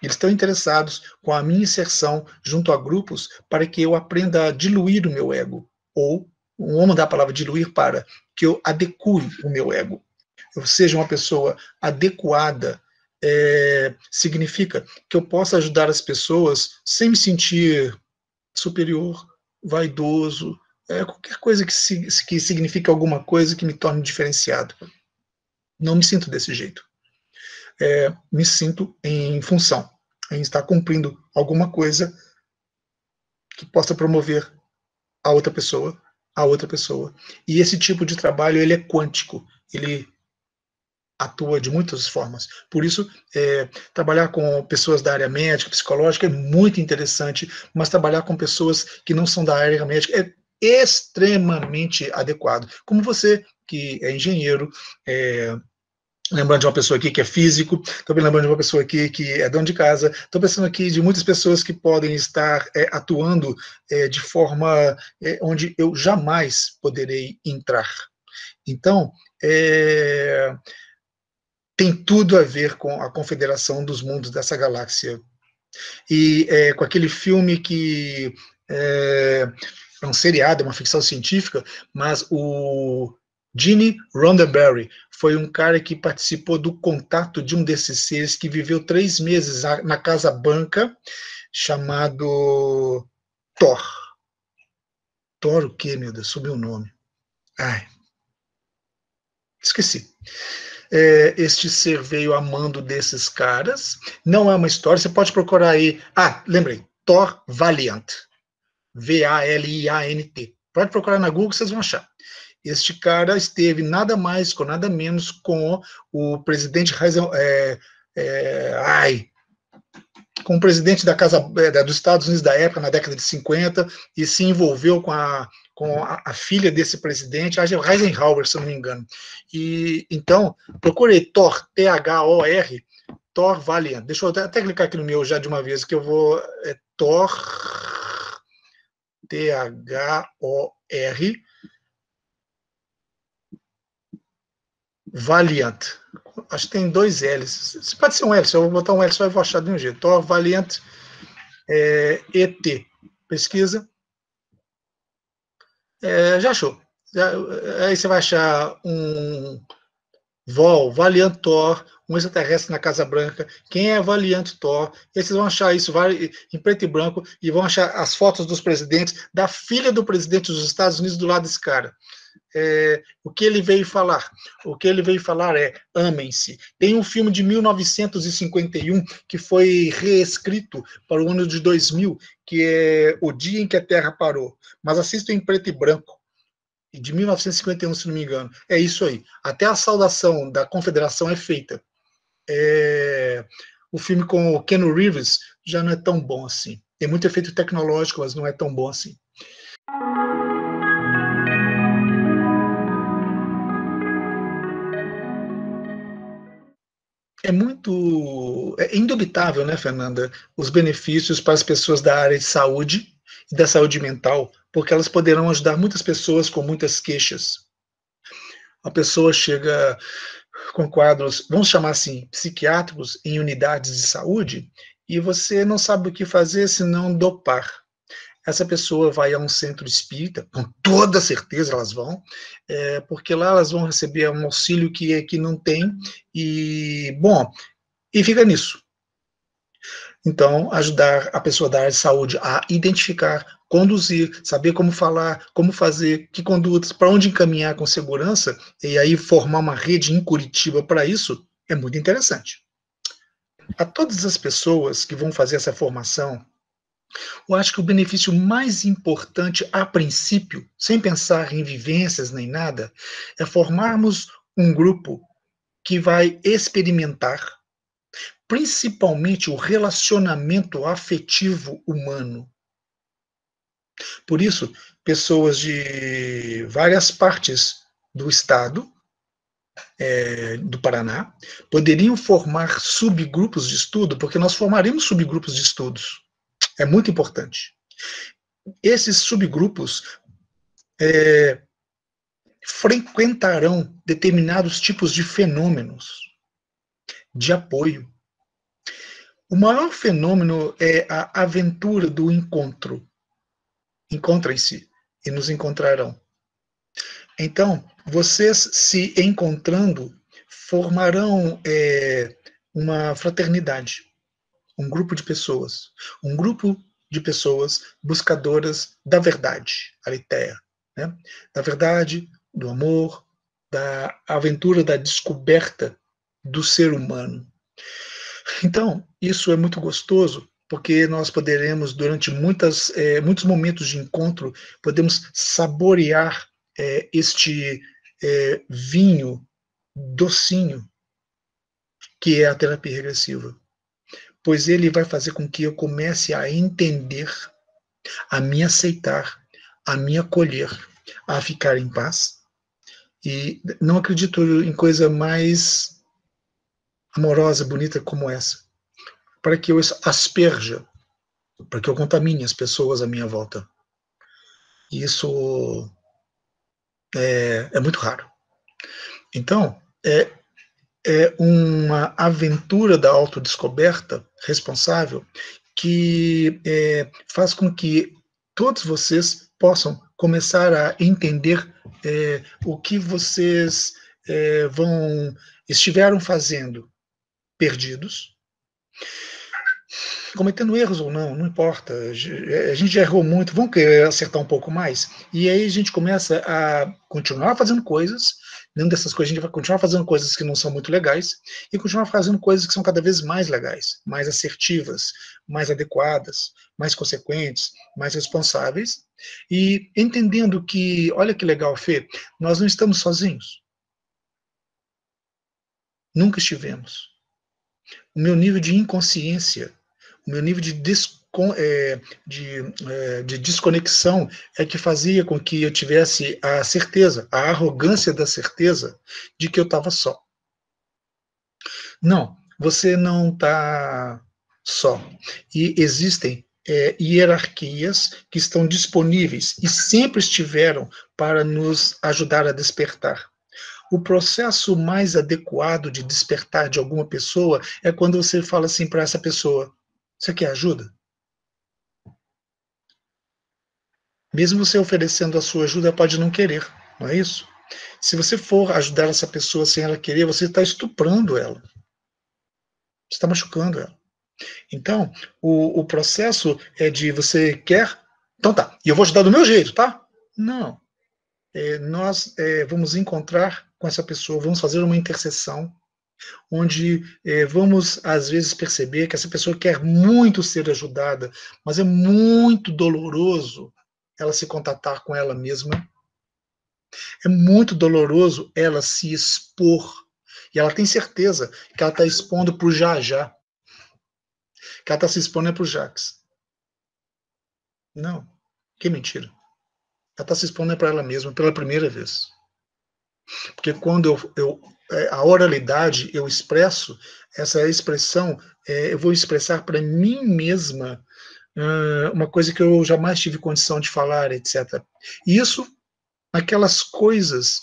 A: Eles estão interessados com a minha inserção junto a grupos para que eu aprenda a diluir o meu ego, ou, vamos mudar a palavra diluir para que eu adeque o meu ego. Eu seja uma pessoa adequada, significa que eu possa ajudar as pessoas sem me sentir superior, vaidoso, qualquer coisa que signifique alguma coisa que me torne diferenciado. Não me sinto desse jeito. Me sinto em função, em estar cumprindo alguma coisa que possa promover a outra pessoa, E esse tipo de trabalho, ele é quântico, ele atua de muitas formas. Por isso, trabalhar com pessoas da área médica, psicológica, é muito interessante, mas trabalhar com pessoas que não são da área médica é extremamente adequado. Como você, que é engenheiro, lembrando de uma pessoa aqui que é físico, estou lembrando de uma pessoa aqui que é dona de casa, estou pensando aqui de muitas pessoas que podem estar atuando de forma onde eu jamais poderei entrar. Então, tem tudo a ver com a Confederação dos Mundos dessa galáxia. E com aquele filme que é um seriado, uma ficção científica, mas o Gene Roddenberry foi um cara que participou do contato de um desses seres que viveu 3 meses na Casa Branca, chamado Thor. Thor o quê, meu Deus? Subiu o nome. Ai, esqueci. Este ser veio a mando desses caras. Não é uma história, você pode procurar aí. Lembrei. Thor Valiant. V-A-L-I-A-N-T. Pode procurar na Google, vocês vão achar. Este cara esteve nada mais com nada menos com o presidente com o presidente da Casa dos Estados Unidos da época, na década de 50, e se envolveu com a filha desse presidente, Eisenhower, se eu não me engano. E então, procurei Thor, T-H-O-R, Thor Valiant. Deixa eu até clicar aqui no meu já de uma vez, que eu vou... Thor, T-H-O-R, Valiant. Acho que tem 2 L's. Pode ser um L, se eu vou botar um L só eu vou achar de um jeito. Thor Valiant ET. Pesquisa. Já achou. Aí você vai achar um Valiant Thor, um extraterrestre na Casa Branca. Quem é Valiant Thor? E aí vocês vão achar isso em preto e branco e vão achar as fotos dos presidentes, da filha do presidente dos Estados Unidos do lado desse cara. O que ele veio falar? O que ele veio falar é: amem-se. Tem um filme de 1951 que foi reescrito para o ano de 2000, que é O Dia em que a Terra Parou. Mas assistam em preto e branco, de 1951, se não me engano. É isso aí. Até a saudação da Confederação é feita. O filme com o Keanu Reeves já não é tão bom assim. Tem muito efeito tecnológico, mas não é tão bom assim. É indubitável, né, Fernanda, os benefícios para as pessoas da área de saúde e da saúde mental, porque elas poderão ajudar muitas pessoas com muitas queixas. A pessoa chega com quadros, vamos chamar assim, psiquiátricos em unidades de saúde, e você não sabe o que fazer senão dopar. Essa pessoa vai a um centro espírita, com toda certeza elas vão, porque lá elas vão receber um auxílio que aqui não tem, e, bom, e fica nisso. Então, ajudar a pessoa da área de saúde a identificar, conduzir, saber como falar, como fazer, que condutas, para onde encaminhar com segurança, e aí formar uma rede em Curitiba para isso, é muito interessante. A todas as pessoas que vão fazer essa formação, eu acho que o benefício mais importante, a princípio, sem pensar em vivências nem nada, é formarmos um grupo que vai experimentar principalmente o relacionamento afetivo humano. Por isso, pessoas de várias partes do estado, do Paraná, poderiam formar subgrupos de estudo, porque nós formaremos subgrupos de estudos. É muito importante. Esses subgrupos frequentarão determinados tipos de fenômenos de apoio. O maior fenômeno é a aventura do encontro. Encontrem-se e nos encontrarão. Então, vocês se encontrando formarão uma fraternidade, um grupo de pessoas buscadoras da verdade, aletheia, né? Da verdade, do amor, da aventura, da descoberta do ser humano. Então, isso é muito gostoso, porque nós poderemos, durante muitos momentos de encontro, podemos saborear este vinho docinho, que é a terapia regressiva. Pois ele vai fazer com que eu comece a entender, a me aceitar, a me acolher, a ficar em paz. E não acredito em coisa mais amorosa, bonita como essa. Para que eu asperja, para que eu contamine as pessoas à minha volta. E isso é muito raro. Então, é uma aventura da autodescoberta responsável que faz com que todos vocês possam começar a entender o que vocês estiveram fazendo perdidos, cometendo erros ou não, não importa, a gente já errou muito, vamos querer acertar um pouco mais, e aí a gente começa a continuar fazendo coisas, dentro dessas coisas a gente vai continuar fazendo coisas que não são muito legais, e continuar fazendo coisas que são cada vez mais legais, mais assertivas, mais adequadas, mais consequentes, mais responsáveis, e entendendo que, olha que legal, Fê, nós não estamos sozinhos. Nunca estivemos. O meu nível de inconsciência, o meu nível de desconexão é que fazia com que eu tivesse a certeza, a arrogância da certeza de que eu estava só. Não, você não está só. E existem hierarquias que estão disponíveis e sempre estiveram para nos ajudar a despertar. O processo mais adequado de despertar de alguma pessoa é quando você fala assim para essa pessoa: você quer ajuda? Mesmo você oferecendo a sua ajuda, ela pode não querer, não é isso? Se você for ajudar essa pessoa sem ela querer, você está estuprando ela. Você está machucando ela. Então, o processo é de você quer... Então tá, e eu vou ajudar do meu jeito, tá? Não. Nós vamos encontrar com essa pessoa, vamos fazer uma intercessão, onde vamos, às vezes, perceber que essa pessoa quer muito ser ajudada, mas é muito doloroso ela se contatar com ela mesma. É muito doloroso ela se expor. E ela tem certeza que ela está expondo para o já. Que ela está se expondo para o Jax. Não, que mentira. Ela está se expondo para ela mesma pela primeira vez. Porque quando a oralidade, eu expresso, essa expressão, eu vou expressar para mim mesma uma coisa que eu jamais tive condição de falar, etc. Isso, naquelas coisas,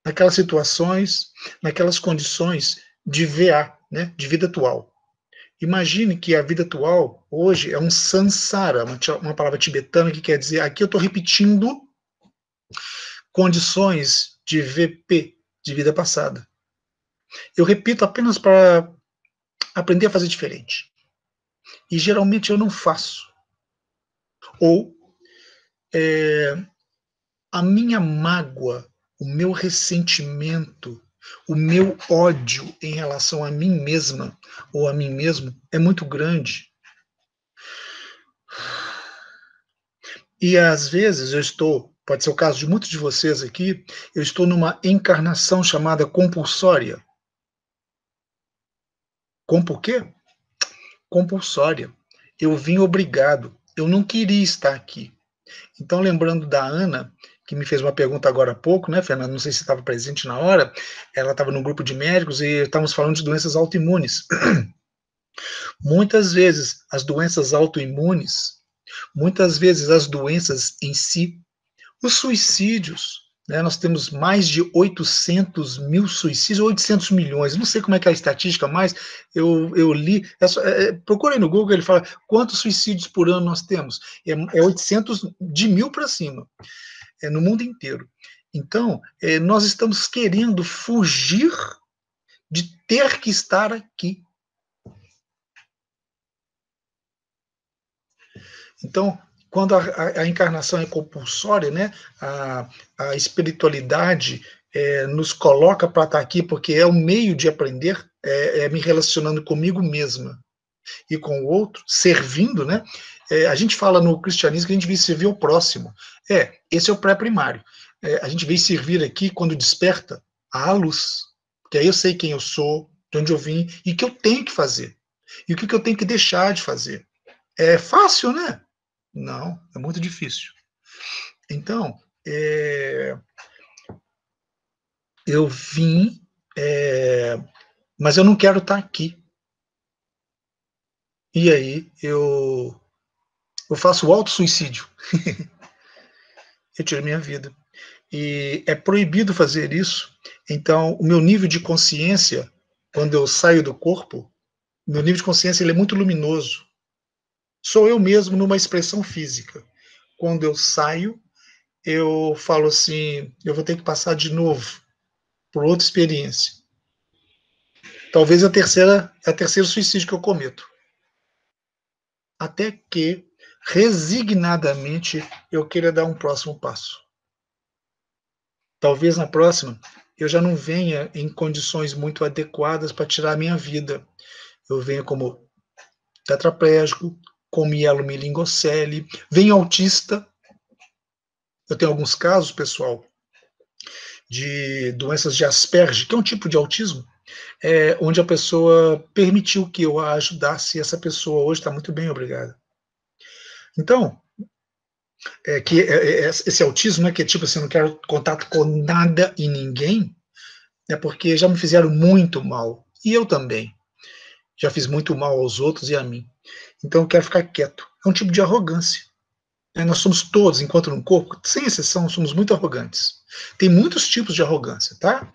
A: naquelas situações, naquelas condições de VA, né, de vida atual. Imagine que a vida atual, hoje, é um samsara, uma palavra tibetana que quer dizer, aqui eu estou repetindo condições de VP, de vida passada. Eu repito apenas para aprender a fazer diferente. E geralmente eu não faço. Ou a minha mágoa, o meu ressentimento, o meu ódio em relação a mim mesma ou a mim mesmo é muito grande. E às vezes eu estou, pode ser o caso de muitos de vocês aqui, eu estou numa encarnação chamada compulsória. Por quê? Compulsória. Eu vim obrigado. Eu não queria estar aqui. Então, lembrando da Ana, que me fez uma pergunta agora há pouco, né, Fernanda? Não sei se estava presente na hora. Ela estava num grupo de médicos e estávamos falando de doenças autoimunes. Muitas vezes, as doenças autoimunes, muitas vezes as doenças em si, os suicídios, né, nós temos mais de 800 mil suicídios, 800 milhões, não sei como é que é a estatística, mas eu li, procura aí no Google, ele fala quantos suicídios por ano nós temos, é 800 de mil para cima, no mundo inteiro. Então, nós estamos querendo fugir de ter que estar aqui. Então, quando a encarnação é compulsória, né, a espiritualidade nos coloca para estar aqui, porque é o meio de aprender, me relacionando comigo mesma e com o outro, servindo, né? A gente fala no cristianismo que a gente veio servir ao próximo. Esse é o pré-primário. A gente veio servir aqui quando desperta a luz, porque aí eu sei quem eu sou, de onde eu vim e o que eu tenho que fazer. E o que eu tenho que deixar de fazer. É fácil, né? Não, é muito difícil. Então, eu vim, mas eu não quero estar aqui. E aí eu faço o auto-suicídio. Eu tiro minha vida. E é proibido fazer isso. Então, o meu nível de consciência, quando eu saio do corpo, meu nível de consciência ele é muito luminoso. Sou eu mesmo numa expressão física. Quando eu saio, eu falo assim, eu vou ter que passar de novo por outra experiência. Talvez a terceiro suicídio que eu cometo. Até que, resignadamente, eu queira dar um próximo passo. Talvez na próxima, eu já não venha em condições muito adequadas para tirar a minha vida. Eu venha como tetraplégico, com mielomeningocele, venho autista. Eu tenho alguns casos, pessoal, de doenças de Asperger, que é um tipo de autismo, onde a pessoa permitiu que eu a ajudasse, e essa pessoa hoje está muito bem, obrigada. Então, esse autismo, né, que é tipo assim, eu não quero contato com nada e ninguém, é porque já me fizeram muito mal, e eu também. Já fiz muito mal aos outros e a mim. Então eu quero ficar quieto. É um tipo de arrogância. Nós somos todos, enquanto num corpo, sem exceção, somos muito arrogantes. Tem muitos tipos de arrogância, tá?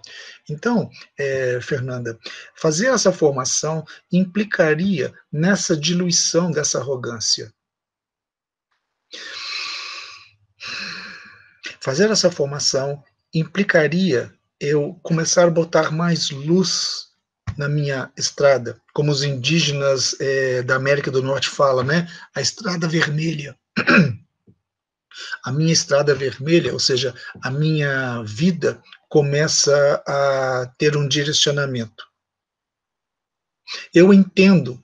A: Então, Fernanda, fazer essa formação implicaria nessa diluição dessa arrogância. Fazer essa formação implicaria eu começar a botar mais luz na minha estrada, como os indígenas da América do Norte falam, né? A estrada vermelha. A minha estrada vermelha, ou seja, a minha vida começa a ter um direcionamento. Eu entendo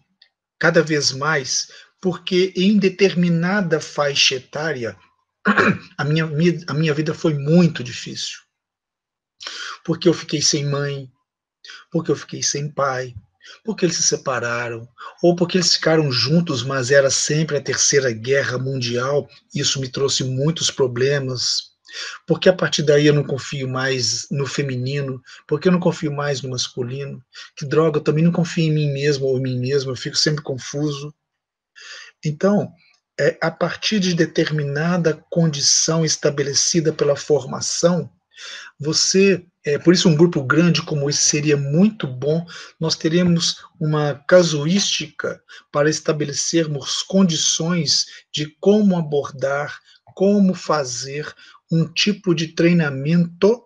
A: cada vez mais porque em determinada faixa etária a minha vida foi muito difícil. Porque eu fiquei sem mãe, porque eu fiquei sem pai, porque eles se separaram, ou porque eles ficaram juntos, mas era sempre a Terceira Guerra Mundial, isso me trouxe muitos problemas, porque a partir daí eu não confio mais no feminino, porque eu não confio mais no masculino, que droga, eu também não confio em mim mesmo ou em mim mesmo, eu fico sempre confuso. Então, a partir de determinada condição estabelecida pela formação, Por isso um grupo grande como esse seria muito bom. Nós teremos uma casuística para estabelecermos condições de como abordar, como fazer um tipo de treinamento,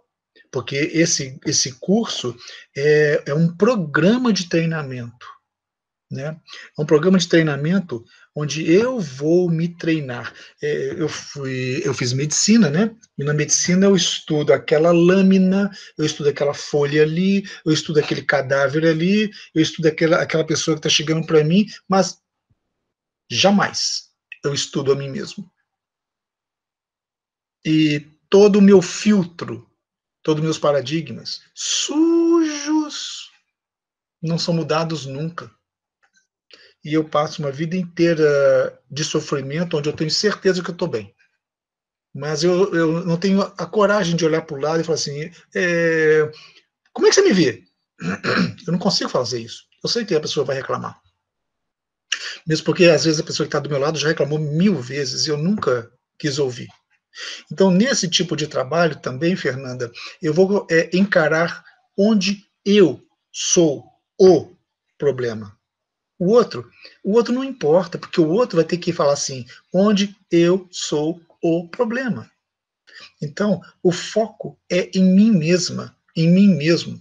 A: porque esse curso é um programa de treinamento, né? É um programa de treinamento onde eu vou me treinar. Eu fiz medicina, né? E na medicina eu estudo aquela lâmina, eu estudo aquela folha ali, eu estudo aquele cadáver ali, eu estudo aquela pessoa que está chegando para mim, mas jamais eu estudo a mim mesmo. E todo o meu filtro, todos os meus paradigmas, sujos, não são mudados nunca. E eu passo uma vida inteira de sofrimento, onde eu tenho certeza que eu estou bem. Mas eu não tenho a coragem de olhar para o lado e falar assim, como é que você me vê? Eu não consigo fazer isso. Eu sei que a pessoa vai reclamar. Mesmo porque, às vezes, a pessoa que está do meu lado já reclamou 1000 vezes e eu nunca quis ouvir. Então, nesse tipo de trabalho também, Fernanda, eu vou encarar onde eu sou o problema. O outro não importa, porque o outro vai ter que falar assim, onde eu sou o problema. Então, o foco é em mim mesma, em mim mesmo.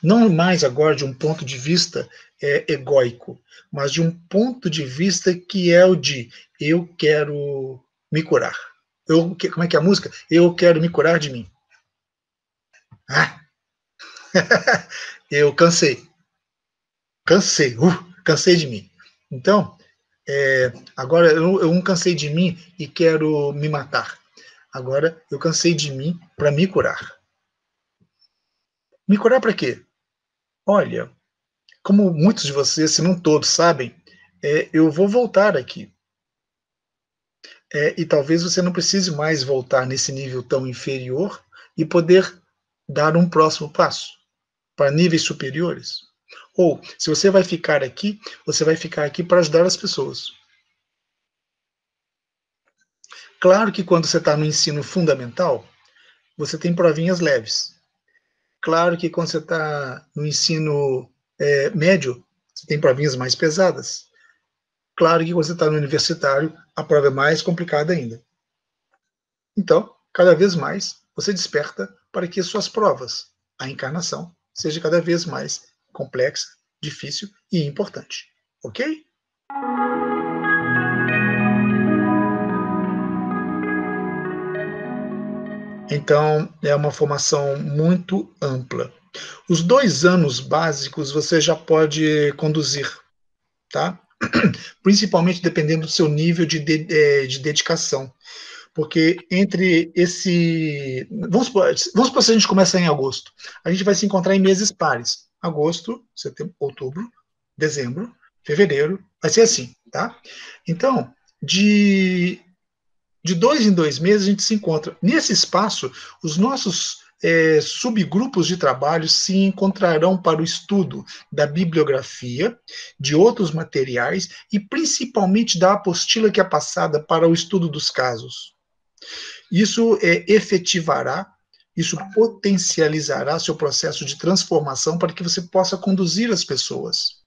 A: Não mais agora de um ponto de vista egóico, mas de um ponto de vista que é o de eu quero me curar. Como é que é a música? Eu quero me curar de mim. Ah! Eu cansei. Cansei de mim. Então, agora eu não cansei de mim e quero me matar. Agora eu cansei de mim para me curar. Me curar para quê? Olha, como muitos de vocês, se não todos, sabem, eu vou voltar aqui. E talvez você não precise mais voltar nesse nível tão inferior e poder dar um próximo passo para níveis superiores. Ou, se você vai ficar aqui para ajudar as pessoas. Claro que quando você está no ensino fundamental, você tem provinhas leves. Claro que quando você está no ensino médio, você tem provinhas mais pesadas. Claro que quando você está no universitário, a prova é mais complicada ainda. Então, cada vez mais, você desperta para que suas provas, a encarnação, seja cada vez mais complexa, difícil e importante. Ok? Então, é uma formação muito ampla. Os 2 anos básicos você já pode conduzir, tá? Principalmente dependendo do seu nível de dedicação. Porque entre esse... Vamos supor que a gente começa em agosto. A gente vai se encontrar em meses pares. Agosto, setembro, outubro, dezembro, fevereiro. Vai ser assim, tá? Então, de 2 em 2 meses a gente se encontra. Nesse espaço, os nossos subgrupos de trabalho se encontrarão para o estudo da bibliografia, de outros materiais e principalmente da apostila que é passada para o estudo dos casos. Isso efetivará, isso potencializará seu processo de transformação para que você possa conduzir as pessoas.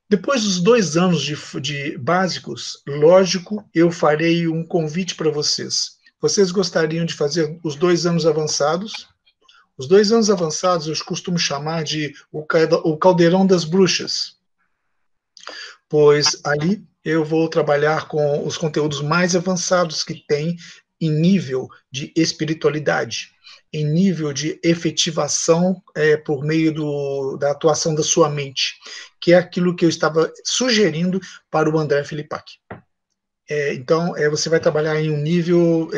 A: Depois dos 2 anos de básicos, lógico, eu farei um convite para vocês. Vocês gostariam de fazer os 2 anos avançados? Os 2 anos avançados eu costumo chamar de o caldeirão das bruxas, pois ali eu vou trabalhar com os conteúdos mais avançados que tem em nível de espiritualidade, em nível de efetivação por meio da atuação da sua mente, que é aquilo que eu estava sugerindo para o André Filipac. Então, você vai trabalhar em um nível,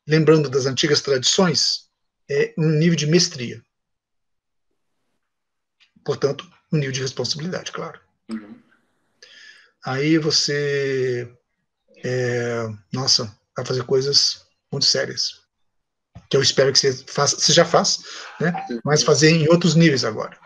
A: lembrando das antigas tradições, um nível de mestria. Portanto, um nível de responsabilidade, claro.
D: Uhum.
A: Aí você, vai fazer coisas muito sérias. Que eu espero que você faça, você já faz, né? Mas fazer em outros níveis agora.